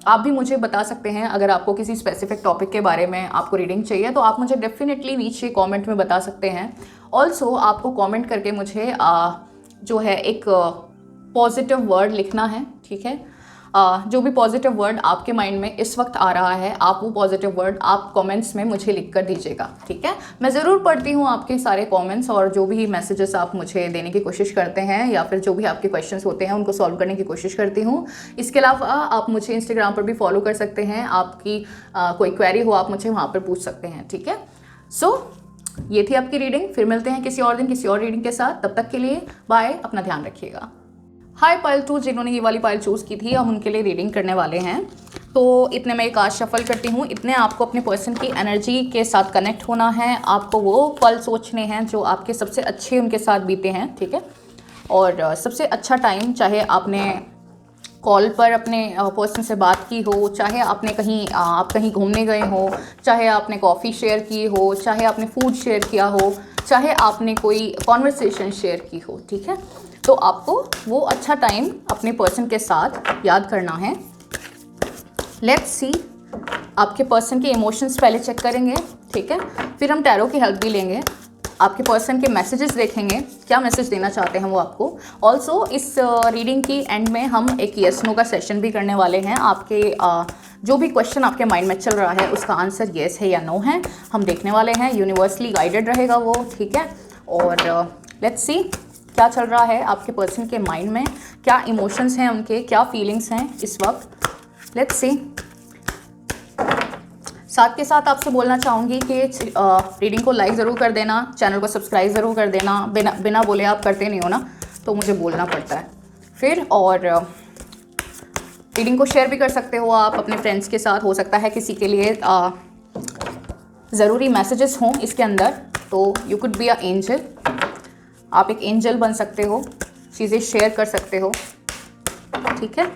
आप भी मुझे बता सकते हैं, अगर आपको किसी स्पेसिफिक टॉपिक के बारे में आपको रीडिंग चाहिए तो आप मुझे डेफिनेटली नीचे कमेंट में बता सकते हैं। ऑल्सो आपको कमेंट करके मुझे जो है एक पॉजिटिव वर्ड लिखना है, ठीक है। जो भी पॉजिटिव वर्ड आपके माइंड में इस वक्त आ रहा है, आप वो पॉजिटिव वर्ड आप कमेंट्स में मुझे लिख कर दीजिएगा, ठीक है। मैं ज़रूर पढ़ती हूँ आपके सारे कमेंट्स, और जो भी मैसेजेस आप मुझे देने की कोशिश करते हैं या फिर जो भी आपके क्वेश्चंस होते हैं उनको सॉल्व करने की कोशिश करती हूँ। इसके अलावा आप मुझे इंस्टाग्राम पर भी फॉलो कर सकते हैं। आपकी कोई क्वेरी हो आप मुझे वहाँ पर पूछ सकते हैं, ठीक है। सो ये थी आपकी रीडिंग। फिर मिलते हैं किसी और दिन किसी और रीडिंग के साथ। तब तक के लिए बाय, अपना ध्यान रखिएगा। हाय पाइल 2, जिन्होंने ये वाली पाइल चूज़ की थी, हम उनके लिए रीडिंग करने वाले हैं। तो इतने में एक आज शफल करती हूँ। इतने आपको अपने पर्सन की एनर्जी के साथ कनेक्ट होना है। आपको वो पल सोचने हैं जो आपके सबसे अच्छे उनके साथ बीते हैं, ठीक है। और सबसे अच्छा टाइम, चाहे आपने कॉल पर अपने पर्सन से बात की हो, चाहे आपने आप कहीं घूमने गए हो, चाहे आपने कॉफ़ी शेयर की हो, चाहे आपने फूड शेयर किया हो, चाहे आपने कोई कॉन्वर्सेशन शेयर की हो, ठीक है, तो आपको वो अच्छा टाइम अपने पर्सन के साथ याद करना है। लेट्स सी, आपके पर्सन के इमोशंस पहले चेक करेंगे, ठीक है, फिर हम टैरो की हेल्प भी लेंगे, आपके पर्सन के मैसेजेस देखेंगे, क्या मैसेज देना चाहते हैं वो आपको। ऑल्सो इस रीडिंग की एंड में हम एक येस नो का सेशन भी करने वाले हैं। आपके जो भी क्वेश्चन आपके माइंड में चल रहा है उसका आंसर येस है या नो है, हम देखने वाले हैं। यूनिवर्सली गाइडेड रहेगा वो, ठीक है। और लेट्स सी क्या चल रहा है आपके पर्सन के माइंड में, क्या इमोशंस हैं उनके, क्या फीलिंग्स हैं इस वक्त। Let's see. साथ के साथ आपसे बोलना चाहूँगी कि रीडिंग को लाइक ज़रूर कर देना, चैनल को सब्सक्राइब ज़रूर कर देना। बिना बोले आप करते नहीं हो ना, तो मुझे बोलना पड़ता है फिर। और रीडिंग को शेयर भी कर सकते हो आप अपने फ्रेंड्स के साथ। हो सकता है किसी के लिए ज़रूरी मैसेजेस हों इसके अंदर, तो you could be a angel, आप एक एंजल बन सकते हो, चीज़ें शेयर कर सकते हो, ठीक है।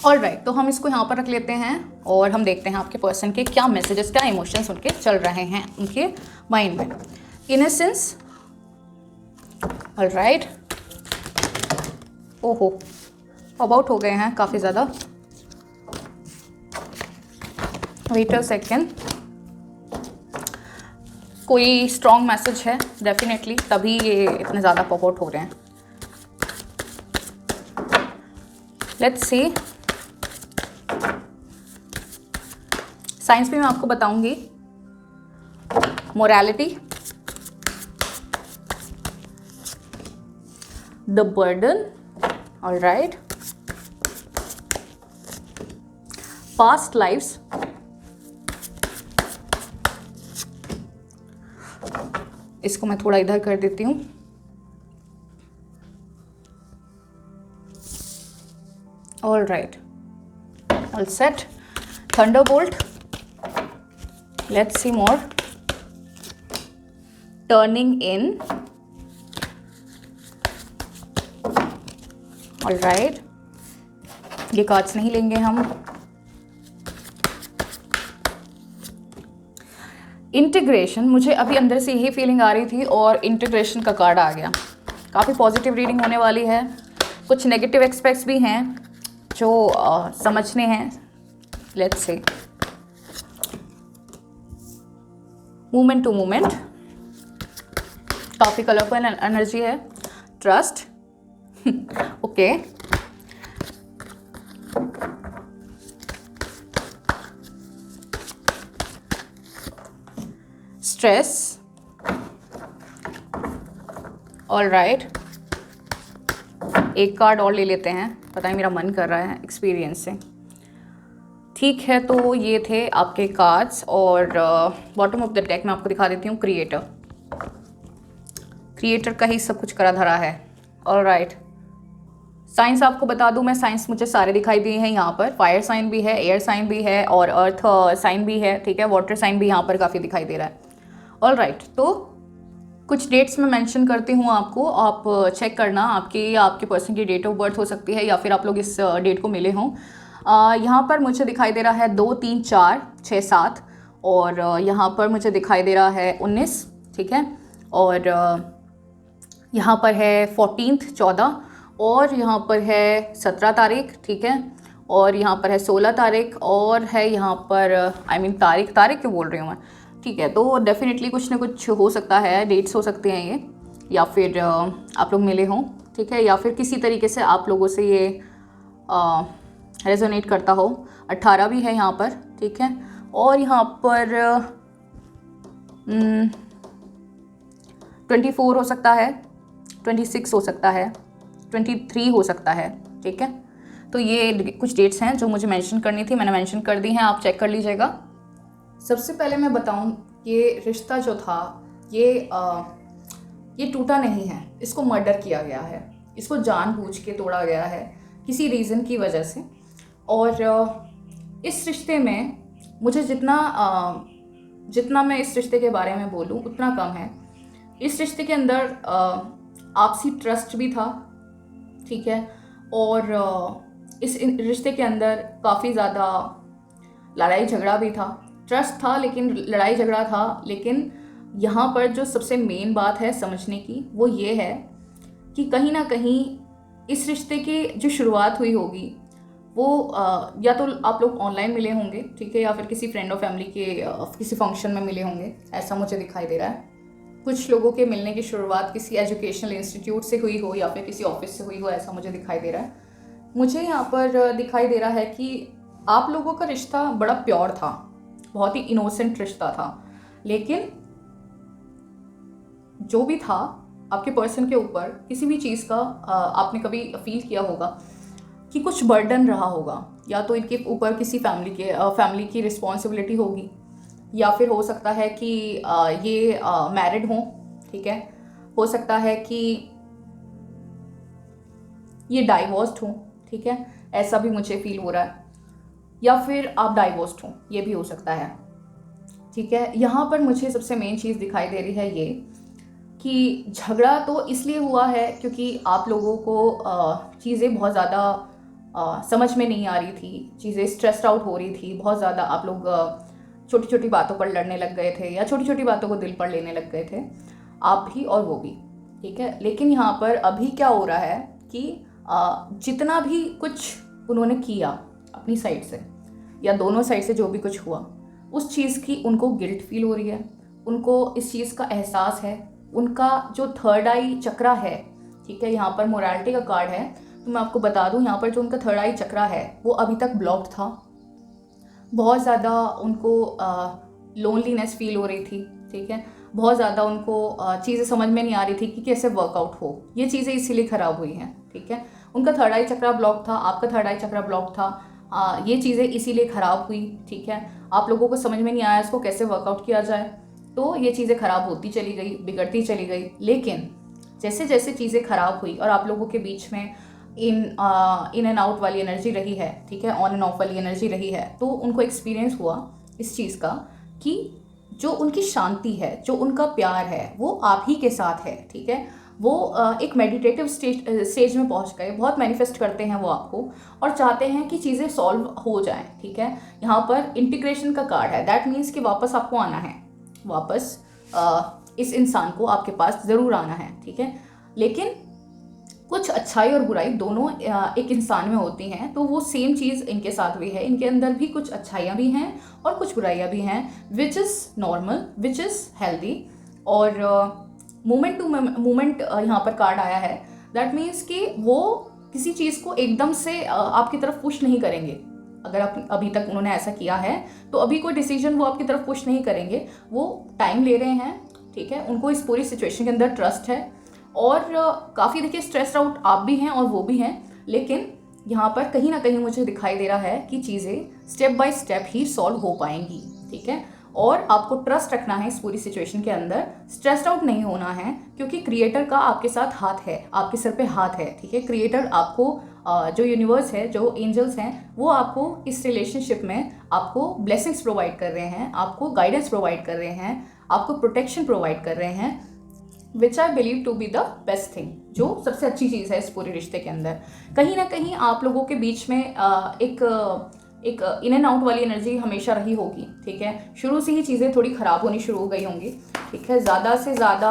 ऑलराइट, तो हम इसको यहाँ पर रख लेते हैं और हम देखते हैं आपके पर्सन के क्या मैसेजेस, क्या इमोशंस उनके चल रहे हैं उनके माइंड में। Innocence, alright. ओहो, अबाउट हो गए हैं काफ़ी ज़्यादा। वेट अ सेकेंड, कोई स्ट्रॉन्ग मैसेज है डेफिनेटली, तभी ये इतने ज़्यादा पॉप आउट हो रहे हैं। Let's C. साइंस भी मैं आपको बताऊंगी। Morality, the burden, alright. Past lifes, इसको मैं थोड़ा इधर कर देती हूँ। Alright, all set. Thunderbolt, let's see more. Turning in, all right, ये कार्ड्स नहीं लेंगे हम। इंटीग्रेशन, मुझे अभी अंदर से यही फीलिंग आ रही थी और इंटीग्रेशन का कार्ड आ गया। काफ़ी पॉजिटिव रीडिंग होने वाली है। कुछ नेगेटिव एस्पेक्ट्स भी हैं जो समझने हैं। Let's say movement to movement, काफ़ी कलरफुल एनर्जी है। Trust, okay. Stress, alright. एक कार्ड और ले लेते हैं, पता है मेरा मन कर रहा है एक्सपीरियंस से। ठीक है, तो ये थे आपके कार्ड्स। और बॉटम ऑफ द डेक मैं आपको दिखा देती हूँ। क्रिएटर, क्रिएटर का ही सब कुछ करा धरा है। ऑलराइट, साइंस आपको बता दूँ मैं, साइंस मुझे सारे दिखाई दिए हैं यहाँ पर। फायर साइन भी है, एयर साइन भी है और अर्थ साइन भी है, ठीक है। वाटर साइन भी यहाँ पर काफ़ी दिखाई दे रहा है। ऑलराइट, तो कुछ डेट्स मैं मेंशन करती हूँ आपको, आप चेक करना। आपके पर्सन की डेट ऑफ बर्थ हो सकती है या फिर आप लोग इस डेट को मिले हों। यहाँ पर मुझे दिखाई दे रहा है 2, 3, 4, 6, 7 और यहाँ पर मुझे दिखाई दे रहा है 19, ठीक है। और यहाँ पर है 14, 14 और यहाँ पर है 17 तारीख, ठीक है। और यहाँ पर है 16 तारीख और है यहाँ पर तारीख क्यों बोल रही हूँ मैं, ठीक है। तो डेफिनेटली कुछ ना कुछ हो सकता है, डेट्स हो सकते हैं ये, या फिर आप लोग मिले हों, ठीक है, या फिर किसी तरीके से आप लोगों से ये रेजोनेट करता हो। 18 भी है यहाँ पर, ठीक है। और यहाँ पर 24 हो सकता है, 26 हो सकता है, 23 हो सकता है, ठीक है। तो ये कुछ डेट्स हैं जो मुझे मेंशन करनी थी, मैंने मेंशन कर दी हैं, आप चेक कर लीजिएगा। सबसे पहले मैं बताऊं, ये रिश्ता जो था ये टूटा नहीं है, इसको मर्डर किया गया है, इसको जानबूझ के तोड़ा गया है किसी रीज़न की वजह से। और इस रिश्ते में मुझे जितना मैं इस रिश्ते के बारे में बोलूं उतना कम है। इस रिश्ते के अंदर आपसी ट्रस्ट भी था, ठीक है। और इस रिश्ते के अंदर काफ़ी ज़्यादा लड़ाई झगड़ा भी था। ट्रस्ट था लेकिन लड़ाई झगड़ा था, लेकिन यहाँ पर जो सबसे मेन बात है समझने की वो ये है कि कहीं ना कहीं इस रिश्ते की जो शुरुआत हुई होगी वो या तो आप लोग ऑनलाइन मिले होंगे, ठीक है, या फिर किसी फ्रेंड और फैमिली के किसी फंक्शन में मिले होंगे, ऐसा मुझे दिखाई दे रहा है। कुछ लोगों के मिलने की शुरुआत किसी एजुकेशनल इंस्टीट्यूट से हुई हो या फिर किसी ऑफिस से हुई हो, ऐसा मुझे दिखाई दे रहा है। मुझे यहाँ पर दिखाई दे रहा है कि आप लोगों का रिश्ता बड़ा प्योर था, बहुत ही इनोसेंट रिश्ता था, लेकिन जो भी था आपके पर्सन के ऊपर किसी भी चीज़ का आपने कभी फील किया होगा कि कुछ बर्डन रहा होगा, या तो इनके ऊपर किसी फैमिली की रिस्पॉन्सिबिलिटी होगी, या फिर हो सकता है कि ये मैरिड हों, ठीक है, हो सकता है कि ये डाइवोर्स्ड हों, ठीक है, ऐसा भी मुझे फील हो रहा है, या फिर आप डाइवोर्स्ड हों, ये भी हो सकता है, ठीक है। यहाँ पर मुझे सबसे मेन चीज़ दिखाई दे रही है ये कि झगड़ा तो इसलिए हुआ है क्योंकि आप लोगों को चीज़ें बहुत ज़्यादा समझ में नहीं आ रही थी, चीज़ें स्ट्रेस्ड आउट हो रही थी बहुत ज़्यादा, आप लोग छोटी छोटी बातों पर लड़ने लग गए थे या छोटी छोटी बातों को दिल पर लेने लग गए थे, आप भी और वो भी, ठीक है। लेकिन यहाँ पर अभी क्या हो रहा है कि जितना भी कुछ उन्होंने किया अपनी साइड से या दोनों साइड से जो भी कुछ हुआ, उस चीज़ की उनको गिल्ट फील हो रही है, उनको इस चीज़ का एहसास है। उनका जो थर्ड आई चक्रा है, ठीक है, यहाँ पर मोरालिटी का कार्ड है, तो मैं आपको बता दूँ यहाँ पर जो उनका थर्ड आई चक्रा है वो अभी तक ब्लॉक्ड था। बहुत ज़्यादा उनको लोनलीनेस फील हो रही थी, ठीक है, बहुत ज़्यादा उनको चीज़ें समझ में नहीं आ रही थी कि कैसे वर्कआउट हो, ये चीज़ें इसीलिए ख़राब हुई हैं, ठीक है। उनका थर्ड आई चक्रा ब्लॉक था, आपका थर्ड आई चक्रा ब्लॉक था, ये चीज़ें इसीलिए ख़राब हुई, ठीक है। आप लोगों को समझ में नहीं आया इसको कैसे वर्कआउट किया जाए, तो ये चीज़ें ख़राब होती चली गई, बिगड़ती चली गई। लेकिन जैसे जैसे चीज़ें ख़राब हुई और आप लोगों के बीच में इन एंड आउट वाली एनर्जी रही है, ठीक है, ऑन एंड ऑफ वाली एनर्जी रही है, तो उनको एक्सपीरियंस हुआ इस चीज़ का कि जो उनकी शांति है, जो उनका प्यार है, वो आप ही के साथ है, ठीक है। वो एक मेडिटेटिव स्टेज में पहुंच गए, बहुत मैनिफेस्ट करते हैं वो आपको और चाहते हैं कि चीज़ें सॉल्व हो जाएं, ठीक है। यहाँ पर इंटीग्रेशन का कार्ड है, दैट मीन्स कि वापस आपको आना है, वापस इस इंसान को आपके पास ज़रूर आना है, ठीक है। लेकिन कुछ अच्छाई और बुराई दोनों एक इंसान में होती हैं, तो वो सेम चीज़ इनके साथ भी है, इनके अंदर भी कुछ अच्छाइयाँ भी हैं और कुछ बुराइयाँ भी हैं, which is normal, which is healthy. और मोमेंट टू मोमेंट यहाँ पर कार्ड आया है, दैट मीन्स कि वो किसी चीज़ को एकदम से आपकी तरफ पुश नहीं करेंगे। अगर आप अभी तक उन्होंने ऐसा किया है तो अभी कोई डिसीजन वो आपकी तरफ पुश नहीं करेंगे, वो टाइम ले रहे हैं, ठीक है। उनको इस पूरी सिचुएशन के अंदर ट्रस्ट है और काफ़ी देखिए स्ट्रेस आउट आप भी हैं और वो भी हैं, लेकिन यहाँ पर कहीं ना कहीं मुझे दिखाई दे रहा है कि चीज़ें step by step he solve हो पाएंगी, ठीक है। और आपको ट्रस्ट रखना है इस पूरी सिचुएशन के अंदर, स्ट्रेस्ड आउट नहीं होना है, क्योंकि क्रिएटर का आपके साथ हाथ है, आपके सर पे हाथ है, ठीक है। क्रिएटर आपको जो यूनिवर्स है, जो एंजल्स हैं, वो आपको इस रिलेशनशिप में आपको ब्लेसिंग्स प्रोवाइड कर रहे हैं, आपको गाइडेंस प्रोवाइड कर रहे हैं, आपको प्रोटेक्शन प्रोवाइड कर रहे हैं, which I believe to be the best thing, जो सबसे अच्छी चीज़ है इस पूरे रिश्ते के अंदर। कहीं ना कहीं आप लोगों के बीच में एक इन एंड आउट वाली एनर्जी हमेशा रही होगी, ठीक है। शुरू से ही चीज़ें थोड़ी ख़राब होनी शुरू हो गई होंगी, ठीक है। ज़्यादा से ज़्यादा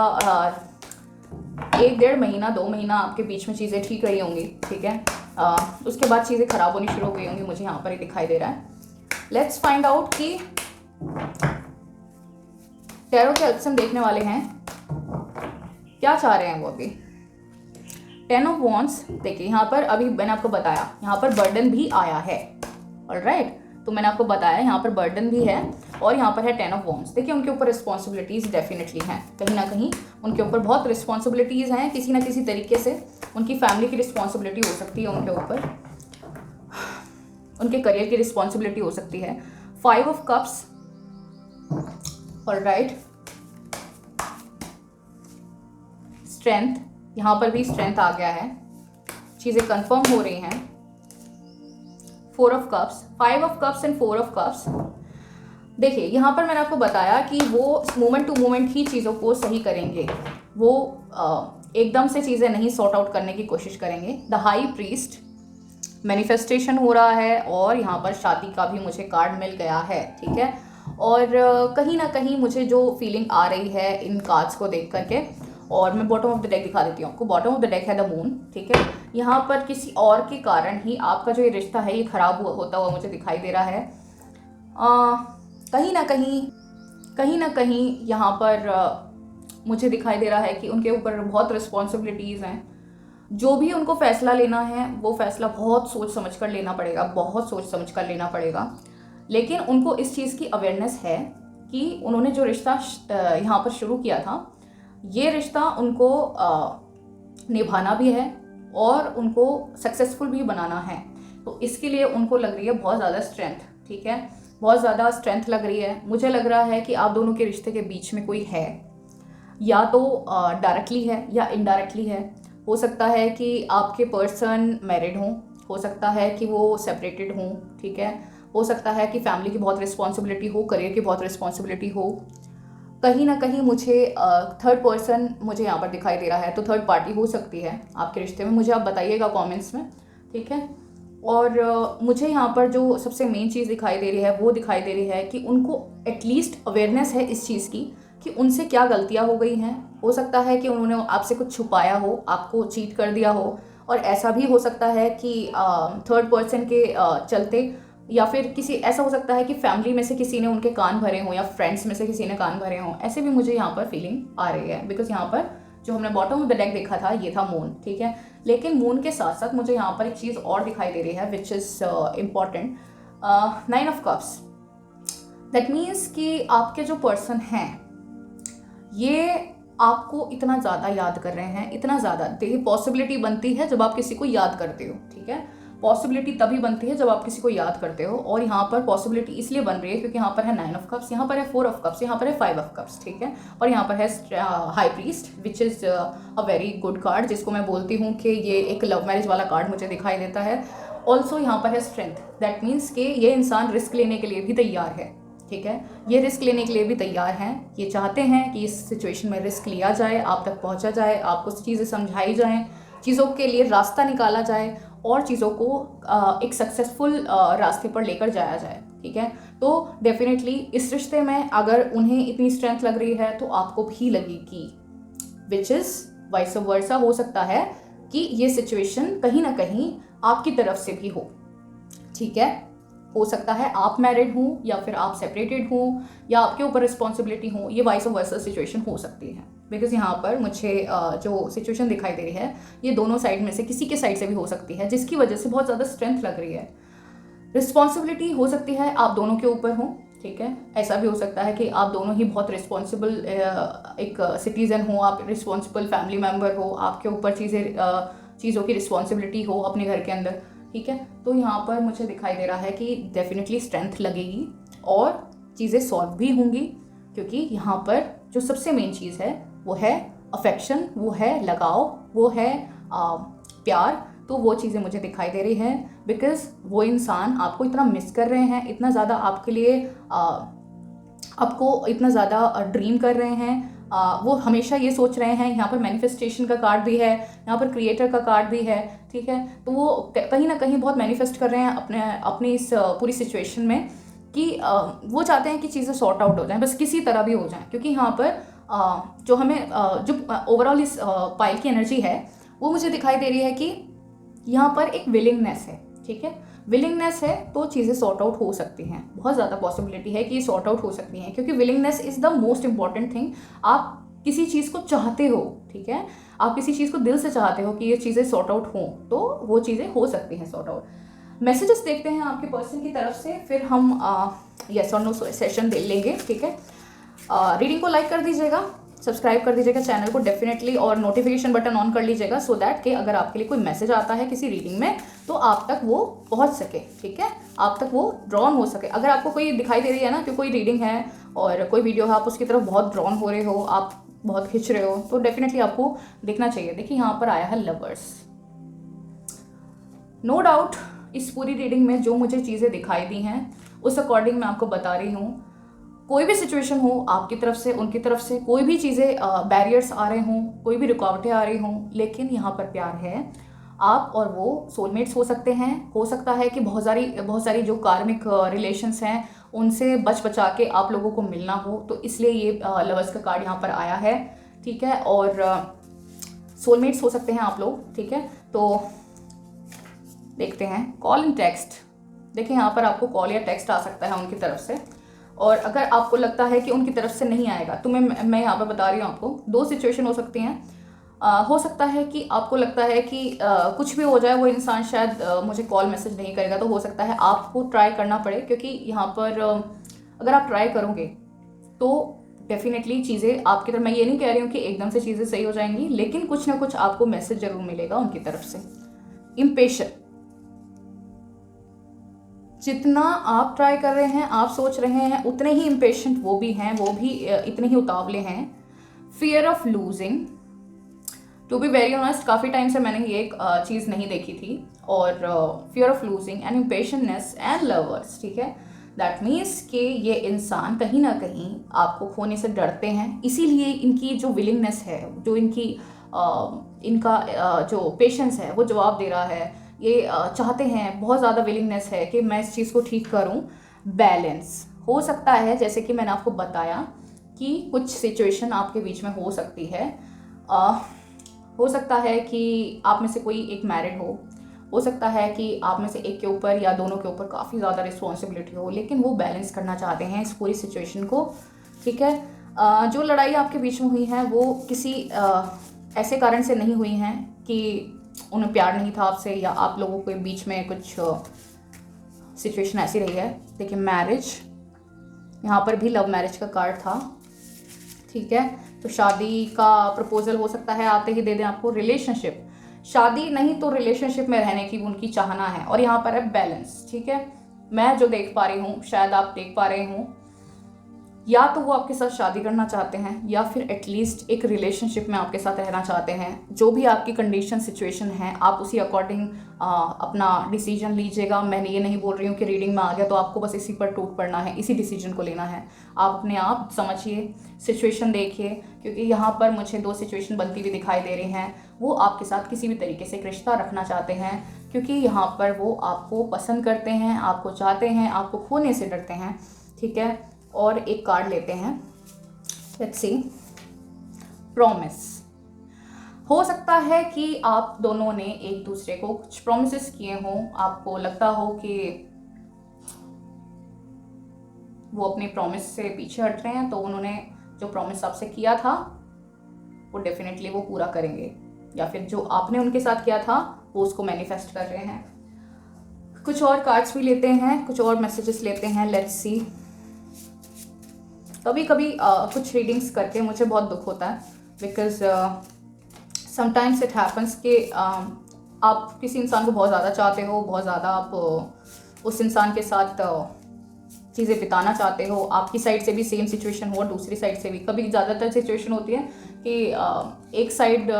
1-1.5 महीना 2 महीना आपके बीच में चीज़ें ठीक रही होंगी, ठीक है। उसके बाद चीज़ें ख़राब होनी शुरू हो गई होंगी, मुझे यहाँ पर ही दिखाई दे रहा है। लेट्स फाइंड आउट कि टैरो के हेल्प से हम देखने वाले हैं क्या चाह रहे हैं वो अभी। 10 ऑफ वॉन्ड्स, देखिए यहाँ पर अभी मैंने आपको बताया यहाँ पर बर्डन भी आया है, ऑलराइट, तो मैंने आपको बताया यहाँ पर बर्डन भी है और यहाँ पर है 10 ऑफ वॉन्ड्स। देखिए उनके ऊपर रिस्पॉन्सिबिलिटीज़ डेफिनेटली हैं, कहीं ना कहीं उनके ऊपर बहुत रिस्पॉन्सिबिलिटीज़ हैं, किसी ना किसी तरीके से उनकी फैमिली की रिस्पॉन्सिबिलिटी हो सकती है उनके ऊपर, उनके करियर की रिस्पॉन्सिबिलिटी हो सकती है। 5 ऑफ कप्स, ऑलराइट, स्ट्रेंथ, यहाँ पर भी स्ट्रेंथ आ गया है, चीज़ें कंफर्म हो रही हैं। 4 of cups, 5 of cups and 4 of cups. देखिए यहाँ पर मैंने आपको बताया कि वो मोमेंट टू मोमेंट ही चीज़ों को सही करेंगे, वो एकदम से चीज़ें नहीं सॉर्ट आउट करने की कोशिश करेंगे। द हाई प्रीस्ट, मैनिफेस्टेशन हो रहा है और यहाँ पर शादी का भी मुझे कार्ड मिल गया है, ठीक है। और कहीं ना कहीं मुझे जो फीलिंग आ रही है इन कार्ड्स को देख करके, और मैं बॉटम ऑफ द डेक दिखा देती हूँ आपको। बॉटम ऑफ द डेक है द मून, ठीक है। यहाँ पर किसी और के कारण ही आपका जो ये रिश्ता है ये ख़राब होता हुआ मुझे दिखाई दे रहा है। कहीं ना कहीं यहाँ पर मुझे दिखाई दे रहा है कि उनके ऊपर बहुत रिस्पॉन्सिबिलिटीज़ हैं। जो भी उनको फ़ैसला लेना है वो फ़ैसला बहुत सोच समझ कर लेना पड़ेगा, बहुत सोच समझ कर लेना पड़ेगा। लेकिन उनको इस चीज़ की अवेयरनेस है कि उन्होंने जो रिश्ता यहाँ पर शुरू किया था, ये रिश्ता उनको निभाना भी है और उनको सक्सेसफुल भी बनाना है। तो इसके लिए उनको लग रही है बहुत ज़्यादा स्ट्रेंथ, ठीक है, बहुत ज़्यादा स्ट्रेंथ लग रही है। मुझे लग रहा है कि आप दोनों के रिश्ते के बीच में कोई है, या तो डायरेक्टली है या इनडायरेक्टली है। हो सकता है कि आपके पर्सन मैरिड हों, हो सकता है कि वो सेपरेटेड हों, ठीक है, हो सकता है कि फैमिली की बहुत रिस्पॉन्सिबिलिटी हो, करियर की बहुत रिस्पॉन्सिबिलिटी हो। कहीं ना कहीं मुझे थर्ड पर्सन मुझे यहाँ पर दिखाई दे रहा है, तो थर्ड पार्टी हो सकती है आपके रिश्ते में। मुझे आप बताइएगा कमेंट्स में, ठीक है। और मुझे यहाँ पर जो सबसे मेन चीज़ दिखाई दे रही है वो दिखाई दे रही है कि उनको एटलीस्ट अवेयरनेस है इस चीज़ की कि उनसे क्या गलतियाँ हो गई हैं। हो सकता है कि उन्होंने आपसे कुछ छुपाया हो, आपको चीट कर दिया हो, और ऐसा भी हो सकता है कि थर्ड पर्सन के चलते, या फिर किसी ऐसा हो सकता है कि फैमिली में से किसी ने उनके कान भरे हों या फ्रेंड्स में से किसी ने कान भरे हों। ऐसे भी मुझे यहाँ पर फीलिंग आ रही है, बिकॉज यहाँ पर जो हमने बॉटम ऑफ द डेक देखा था ये था मून, ठीक है। लेकिन मून के साथ साथ मुझे यहाँ पर एक चीज़ और दिखाई दे रही है which is important, 9 of cups. That means कि आपके जो पर्सन हैं ये आपको इतना ज़्यादा याद कर रहे हैं, इतना ज़्यादा। देखिए, पॉसिबिलिटी बनती है जब आप किसी को याद करते हो, ठीक है। पॉसिबिलिटी तभी बनती है जब आप किसी को याद करते हो, और यहाँ पर पॉसिबिलिटी इसलिए बन रही है क्योंकि यहाँ पर है 9 ऑफ कप्स, यहाँ पर है 4 ऑफ कप्स, यहाँ पर है 5 ऑफ कप्स, ठीक है। और यहाँ पर है high priest which is a very good card, जिसको मैं बोलती हूँ कि ये एक लव मैरिज वाला कार्ड मुझे दिखाई देता है। ऑल्सो यहाँ पर है स्ट्रेंथ, दैट मीन्स कि ये इंसान रिस्क लेने के लिए भी तैयार है, ठीक है। ये रिस्क लेने के लिए भी तैयार हैं, ये चाहते हैं कि इस सिचुएशन में रिस्क लिया जाए, आप तक पहुंचा जाए, आपको चीज़ें समझाई जाएं, चीज़ों के लिए रास्ता निकाला जाए और चीज़ों को एक सक्सेसफुल रास्ते पर लेकर जाया जाए, ठीक है। तो डेफिनेटली इस रिश्ते में अगर उन्हें इतनी स्ट्रेंथ लग रही है तो आपको भी लगेगी, विच इज़ वाइस वर्सा। हो सकता है कि ये सिचुएशन कहीं ना कहीं आपकी तरफ से भी हो, ठीक है। हो सकता है आप मैरिड हो या फिर आप सेपरेटेड हो या आपके ऊपर रिस्पॉन्सिबिलिटी हो, ये वाइस वर्सा सिचुएशन हो सकती है। बिकॉज यहाँ पर मुझे जो सिचुएशन दिखाई दे रही है ये दोनों साइड में से किसी के साइड से भी हो सकती है, जिसकी वजह से बहुत ज़्यादा स्ट्रेंथ लग रही है। रिस्पॉन्सिबिलिटी हो सकती है आप दोनों के ऊपर हो, ठीक है। ऐसा भी हो सकता है कि आप दोनों ही बहुत रिस्पॉन्सिबल एक सिटीज़न हो, आप रिस्पॉन्सिबल फैमिली मेम्बर हो, आपके ऊपर चीज़ों की रिस्पॉन्सिबिलिटी हो अपने घर के अंदर, ठीक है। तो यहाँ पर मुझे दिखाई दे रहा है कि डेफिनेटली स्ट्रेंथ लगेगी और चीज़ें सॉल्व भी होंगी, क्योंकि यहाँ पर जो सबसे मेन चीज़ है वो है अफेक्शन, वो है लगाव, वो है प्यार। तो वो चीज़ें मुझे दिखाई दे रही हैं बिकॉज वो इंसान आपको इतना मिस कर रहे हैं, इतना ज़्यादा आपके लिए आपको इतना ज़्यादा ड्रीम कर रहे हैं। वो हमेशा ये सोच रहे हैं। यहाँ पर मैनिफेस्टेशन का कार्ड भी है, यहाँ पर क्रिएटर का कार्ड भी है, ठीक है। तो वो कहीं ना कहीं बहुत मैनिफेस्ट कर रहे हैं अपनी इस पूरी सिचुएशन में कि वो चाहते हैं कि चीज़ें सॉर्ट आउट हो जाएं, बस किसी तरह भी हो जाएं। क्योंकि यहाँ पर जो हमें जो ओवरऑल इस पाइल की एनर्जी है वो मुझे दिखाई दे रही है कि यहाँ पर एक विलिंगनेस है, ठीक है। विलिंगनेस है तो चीज़ें सॉर्ट आउट हो सकती हैं, बहुत ज़्यादा पॉसिबिलिटी है कि ये सॉर्ट आउट हो सकती हैं, क्योंकि willingness is the most important thing. आप किसी चीज़ को चाहते हो, ठीक है, आप किसी चीज़ को दिल से चाहते हो कि ये चीज़ें सॉर्ट आउट हों, तो वो चीज़ें हो सकती हैं सॉर्ट आउट। मैसेजेस देखते हैं आपके पर्सन की तरफ से, फिर हम यस और नो सेशन दे लेंगे, ठीक है। रीडिंग को लाइक कर दीजिएगा, सब्सक्राइब कर दीजिएगा चैनल को डेफिनेटली, और नोटिफिकेशन बटन ऑन कर लीजिएगा सो दैट कि अगर आपके लिए कोई मैसेज आता है किसी रीडिंग में तो आप तक वो पहुंच सके, ठीक है, आप तक वो ड्रॉन हो सके। अगर आपको कोई दिखाई दे रही है ना कि कोई रीडिंग है और कोई वीडियो है, आप उसकी तरफ बहुत ड्रॉन हो रहे हो, आप बहुत खिंच रहे हो, तो डेफिनेटली आपको देखना चाहिए। देखिए यहाँ पर आया है लवर्स। नो डाउट इस पूरी रीडिंग में जो मुझे चीज़ें दिखाई दी हैं उस अकॉर्डिंग मैं आपको बता रही हूँ। कोई भी सिचुएशन हो आपकी तरफ से उनकी तरफ से, कोई भी चीज़ें बैरियर्स आ रहे हों, कोई भी रुकावटें आ रही हों, लेकिन यहाँ पर प्यार है। आप और वो सोलमेट्स हो सकते हैं, हो सकता है कि बहुत सारी जो कार्मिक रिलेशंस हैं उनसे बच बचा के आप लोगों को मिलना हो, तो इसलिए ये लवर्स का कार्ड यहाँ पर आया है, ठीक है। और सोलमेट्स हो सकते हैं आप लोग, ठीक है। तो देखते हैं कॉल एंड टेक्स्ट। देखिए यहाँ पर आपको कॉल या टेक्स्ट आ सकता है उनकी तरफ से, और अगर आपको लगता है कि उनकी तरफ से नहीं आएगा तो मैं यहाँ पर बता रही हूँ आपको, दो सिचुएशन हो सकती हैं। हो सकता है कि आपको लगता है कि कुछ भी हो जाए वो इंसान शायद मुझे कॉल मैसेज नहीं करेगा, तो हो सकता है आपको ट्राई करना पड़े, क्योंकि यहाँ पर अगर आप ट्राई करोगे तो डेफिनेटली चीज़ें आपकी तरफ, मैं ये नहीं कह रही हूँ कि एकदम से चीज़ें सही हो जाएंगी, लेकिन कुछ ना कुछ आपको मैसेज जरूर मिलेगा उनकी तरफ से। इम्पेशेंट, जितना आप ट्राई कर रहे हैं, आप सोच रहे हैं, उतने ही इम्पेशेंट वो भी हैं, वो भी इतने ही उतावले हैं। Fear of losing, to be very honest काफ़ी टाइम से मैंने ये एक चीज़ नहीं देखी थी। और fear of losing and impatience and lovers, ठीक है। दैट मीन्स कि ये इंसान कहीं ना कहीं आपको खोने से डरते हैं, इसीलिए इनकी जो विलिंगनेस है, जो इनका जो पेशेंस है वो जवाब दे रहा है। ये चाहते हैं, बहुत ज़्यादा विलिंगनेस है कि मैं इस चीज़ को ठीक करूं। बैलेंस हो सकता है, जैसे कि मैंने आपको बताया कि कुछ सिचुएशन आपके बीच में हो सकती है। हो सकता है कि आप में से कोई एक मैरिड हो सकता है कि आप में से एक के ऊपर या दोनों के ऊपर काफ़ी ज़्यादा रिस्पॉन्सिबिलिटी हो, लेकिन वो बैलेंस करना चाहते हैं इस पूरी सिचुएशन को, ठीक है। जो लड़ाई आपके बीच में हुई है वो किसी ऐसे कारण से नहीं हुई हैं कि उन्हें प्यार नहीं था आपसे, या आप लोगों के बीच में कुछ सिचुएशन ऐसी रही है। देखिए मैरिज, यहाँ पर भी लव मैरिज का कार्ड था, ठीक है। तो शादी का प्रपोजल हो सकता है आते ही दे दें आपको। रिलेशनशिप, शादी नहीं तो रिलेशनशिप में रहने की उनकी चाहना है, और यहाँ पर है बैलेंस, ठीक है। मैं जो देख पा रही हूँ, शायद आप देख पा रहे हों, या तो वो आपके साथ शादी करना चाहते हैं या फिर एटलीस्ट एक रिलेशनशिप में आपके साथ रहना चाहते हैं। जो भी आपकी कंडीशन सिचुएशन है, आप उसी अकॉर्डिंग अपना डिसीजन लीजिएगा। मैं ये नहीं बोल रही हूँ कि रीडिंग में आ गया तो आपको बस इसी पर टूट पड़ना है, इसी डिसीजन को लेना है। आप अपने आप समझिए, सिचुएशन देखिए, क्योंकि यहाँ पर मुझे दो सिचुएशन बनती हुई दिखाई दे रही हैं। वो आपके साथ किसी भी तरीके से एक रिश्ता रखना चाहते हैं, क्योंकि यहाँ पर वो आपको पसंद करते हैं, आपको चाहते हैं, आपको खोने से डरते हैं, ठीक है। और एक कार्ड लेते हैं, लेट्स सी, प्रॉमिस। हो सकता है कि आप दोनों ने एक दूसरे को कुछ प्रोमिसेस किए हों, आपको लगता हो कि वो अपने प्रॉमिस से पीछे हट रहे हैं, तो उन्होंने जो प्रॉमिस आपसे किया था वो डेफिनेटली वो पूरा करेंगे, या फिर जो आपने उनके साथ किया था वो उसको मैनिफेस्ट कर रहे हैं। कुछ और कार्ड्स भी लेते हैं, कुछ और मैसेजेस लेते हैं, लेट्स सी। कभी कभी कुछ रीडिंग्स करके मुझे बहुत दुख होता है, बिकॉज समटाइम्स इट हैपन्स कि आप किसी इंसान को बहुत ज़्यादा चाहते हो, बहुत ज़्यादा आप उस इंसान के साथ चीज़ें बिताना चाहते हो। आपकी साइड से भी सेम सिचुएशन हो और दूसरी साइड से भी। कभी ज़्यादातर सिचुएशन होती है कि एक साइड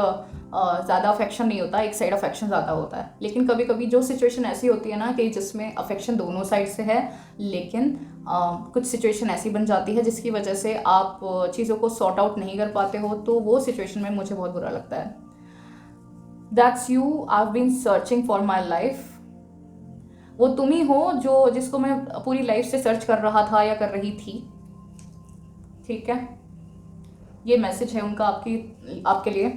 ज़्यादा अफेक्शन नहीं होता, एक साइड अफेक्शन ज़्यादा होता है। लेकिन कभी कभी जो सिचुएशन ऐसी होती है ना कि जिसमें अफेक्शन दोनों साइड से है, लेकिन कुछ सिचुएशन ऐसी बन जाती है जिसकी वजह से आप चीज़ों को सॉर्ट आउट नहीं कर पाते हो, तो वो सिचुएशन में मुझे बहुत बुरा लगता है। That's you, I have been searching for my life. वो तुम ही हो जो जिसको मैं पूरी लाइफ से सर्च कर रहा था या कर रही थी, ठीक है। ये मैसेज है उनका आपके लिए।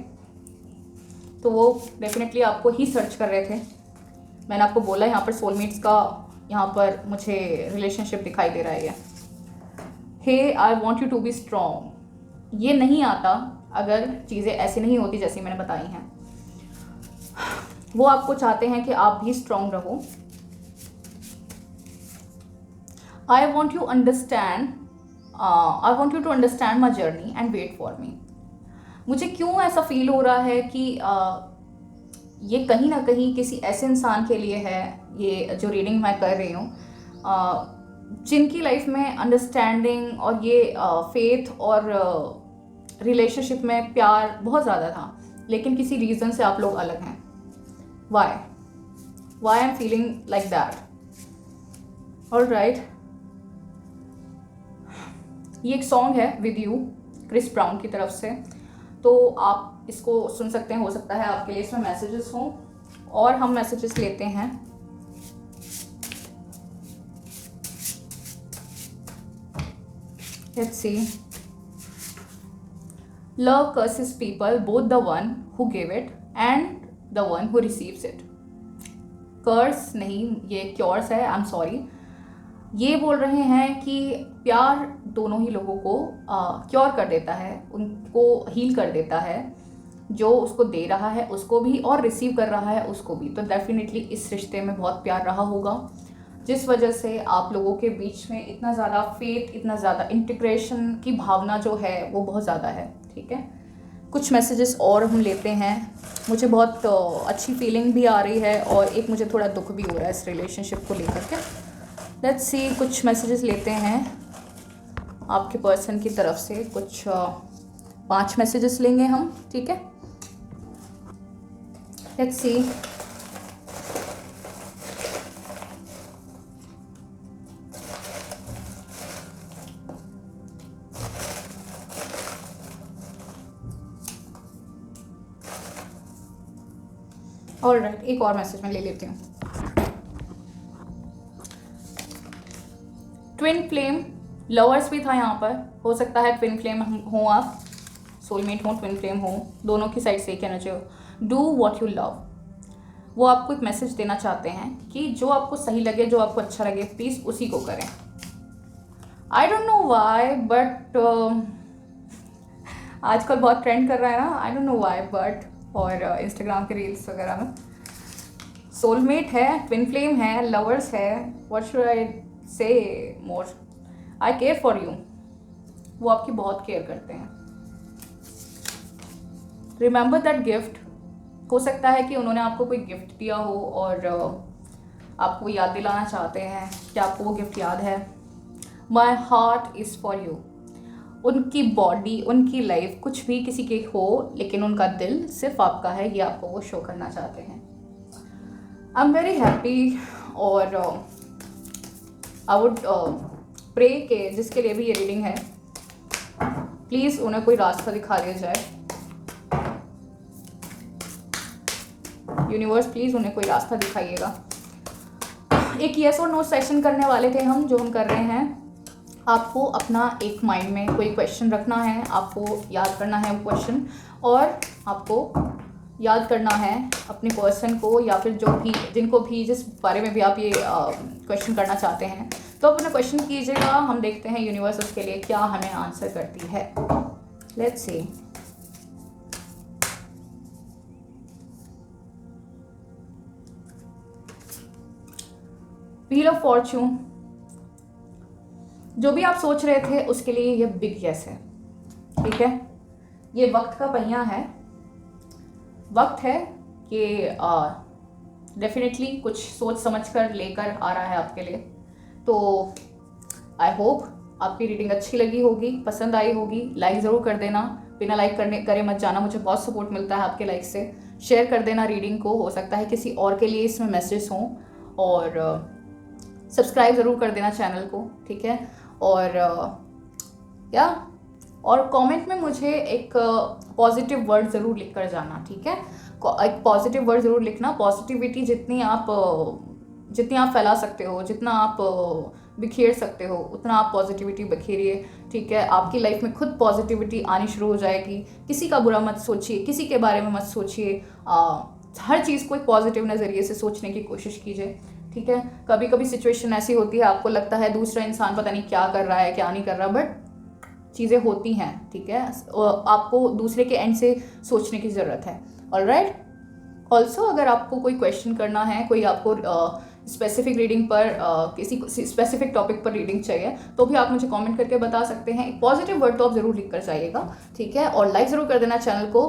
तो वो डेफिनेटली आपको ही सर्च कर रहे थे। मैंने आपको बोला यहाँ पर सोलमेट्स का, यहाँ पर मुझे रिलेशनशिप दिखाई दे रहा है। Hey I want you to be strong, ये नहीं आता अगर चीज़ें ऐसी नहीं होती जैसी मैंने बताई हैं। वो आपको चाहते हैं कि आप भी स्ट्रॉन्ग रहो। I want you to understand my journey and wait for me। मुझे क्यों ऐसा फील हो रहा है कि ये कहीं ना कहीं किसी ऐसे इंसान के लिए है, ये जो रीडिंग मैं कर रही हूँ, जिनकी लाइफ में अंडरस्टैंडिंग और ये फेथ और रिलेशनशिप में प्यार बहुत ज़्यादा था, लेकिन किसी रीज़न से आप लोग अलग हैं। Why I am feeling like that. Alright, ये एक सॉन्ग है विद यू, क्रिस ब्राउन की तरफ से, तो आप इसको सुन सकते हैं। हो सकता है आपके लिए इसमें मैसेजेस हों, और हम मैसेजेस लेते हैं। Let's see. Love curses people, both the one who give it and the one who receives it. Curse नहीं, ये क्योर्स है, आई एम सॉरी। ये बोल रहे हैं कि प्यार दोनों ही लोगों को क्योर कर देता है, उनको हील कर देता है, जो उसको दे रहा है उसको भी और रिसीव कर रहा है उसको भी। तो डेफिनेटली इस रिश्ते में बहुत प्यार रहा होगा, जिस वजह से आप लोगों के बीच में इतना ज़्यादा फेथ, इतना ज़्यादा इंटीग्रेशन की भावना जो है वो बहुत ज़्यादा है। ठीक है, कुछ मैसेजेस और हम लेते हैं। मुझे बहुत अच्छी फीलिंग भी आ रही है और एक मुझे थोड़ा दुख भी हो रहा है इस रिलेशनशिप को लेकर के। लेट्स सी, कुछ मैसेजेस लेते हैं आपके पर्सन की तरफ से। कुछ 5 मैसेजेस लेंगे हम, ठीक है। Let's C. ऑलराइट, एक और मैसेज मैं ले लेती हूँ। ट्विन फ्लेम, लवर्स भी था यहाँ पर, हो सकता है ट्विन फ्लेम हो आप, सोलमेट हो, ट्विन फ्लेम हो, दोनों की साइड से कहना चाहिए। डू वॉट यू लव, वो आपको एक मैसेज देना चाहते हैं कि जो आपको सही लगे, जो आपको अच्छा लगे, प्लीज़ उसी को करें। I don't know why but आजकल बहुत ट्रेंड कर रहा है ना, I don't know why but, और इंस्टाग्राम के रील्स वगैरह में सोलमेट है, ट्विन फ्लेम है, लवर्स है, व्हाट शुड आई से मोर, आई केयर फॉर यू, वो आपकी बहुत केयर करते हैं। रिमेंबर दैट गिफ्ट, हो सकता है कि उन्होंने आपको कोई गिफ्ट दिया हो और आपको याद दिलाना चाहते हैं कि आपको वो गिफ्ट याद है। My heart is for you, उनकी बॉडी, उनकी लाइफ कुछ भी किसी की हो, लेकिन उनका दिल सिर्फ आपका है, ये आपको वो शो करना चाहते हैं। आई एम वेरी हैप्पी और आई वुड प्रे के जिसके लिए भी ये रीडिंग है, प्लीज़ उन्हें कोई रास्ता दिखा दिया जाए। यूनिवर्स प्लीज़ उन्हें कोई रास्ता दिखाइएगा। एक येस और नो सेशन करने वाले थे हम, जो हम कर रहे हैं। आपको अपना एक माइंड में कोई क्वेश्चन रखना है, आपको याद करना है वो क्वेश्चन, और आपको याद करना है अपने पर्सन को, या फिर जो भी, जिनको भी, जिस बारे में भी आप ये क्वेश्चन करना चाहते हैं, तो अपना क्वेश्चन कीजिएगा। हम देखते हैं यूनिवर्स उसके लिए क्या हमें आंसर करती है। Let's C. Wheel of Fortune, जो भी आप सोच रहे थे उसके लिए ये बिग यस है, ठीक है। ये वक्त का पहिया है, वक्त है कि डेफिनेटली कुछ सोच समझ कर लेकर आ रहा है आपके लिए। तो आई होप आपकी रीडिंग अच्छी लगी होगी, पसंद आई होगी। लाइक ज़रूर कर देना, बिना लाइक करे मत जाना, मुझे बहुत सपोर्ट मिलता है आपके लाइक से। शेयर कर देना रीडिंग को, हो सकता है किसी और के लिए इसमें मैसेज हों, और सब्सक्राइब ज़रूर कर देना चैनल को, ठीक है। और कमेंट में मुझे एक पॉजिटिव वर्ड ज़रूर लिख कर जाना, ठीक है। एक पॉजिटिव वर्ड ज़रूर लिखना। पॉजिटिविटी जितनी आप फैला सकते हो, जितना आप बिखेर सकते हो, उतना आप पॉजिटिविटी बिखेरिए, ठीक है। आपकी लाइफ में खुद पॉजिटिविटी आनी शुरू हो जाएगी। किसी का बुरा मत सोचिए, किसी के बारे में मत सोचिए, हर चीज़ को एक पॉजिटिव नज़रिए से सोचने की कोशिश कीजिए, ठीक है। कभी कभी सिचुएशन ऐसी होती है, आपको लगता है दूसरा इंसान पता नहीं क्या कर रहा है, क्या नहीं कर रहा, बट चीज़ें होती हैं, ठीक है। आपको दूसरे के एंड से सोचने की ज़रूरत है। ऑलराइट। ऑल्सो अगर आपको कोई क्वेश्चन करना है, कोई आपको स्पेसिफिक रीडिंग पर किसी स्पेसिफिक टॉपिक पर रीडिंग चाहिए, तो भी आप मुझे कमेंट करके बता सकते हैं। एक पॉजिटिव वर्ड तो आप ज़रूर लिख कर जाइएगा, ठीक है। और लाइक ज़रूर कर देना चैनल को,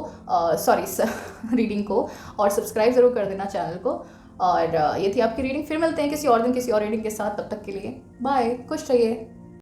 रीडिंग को, और सब्सक्राइब ज़रूर कर देना चैनल को। और ये थी आपकी रीडिंग। फिर मिलते हैं किसी और दिन किसी और रीडिंग के साथ। तब तक के लिए बाय, खुश रहिए।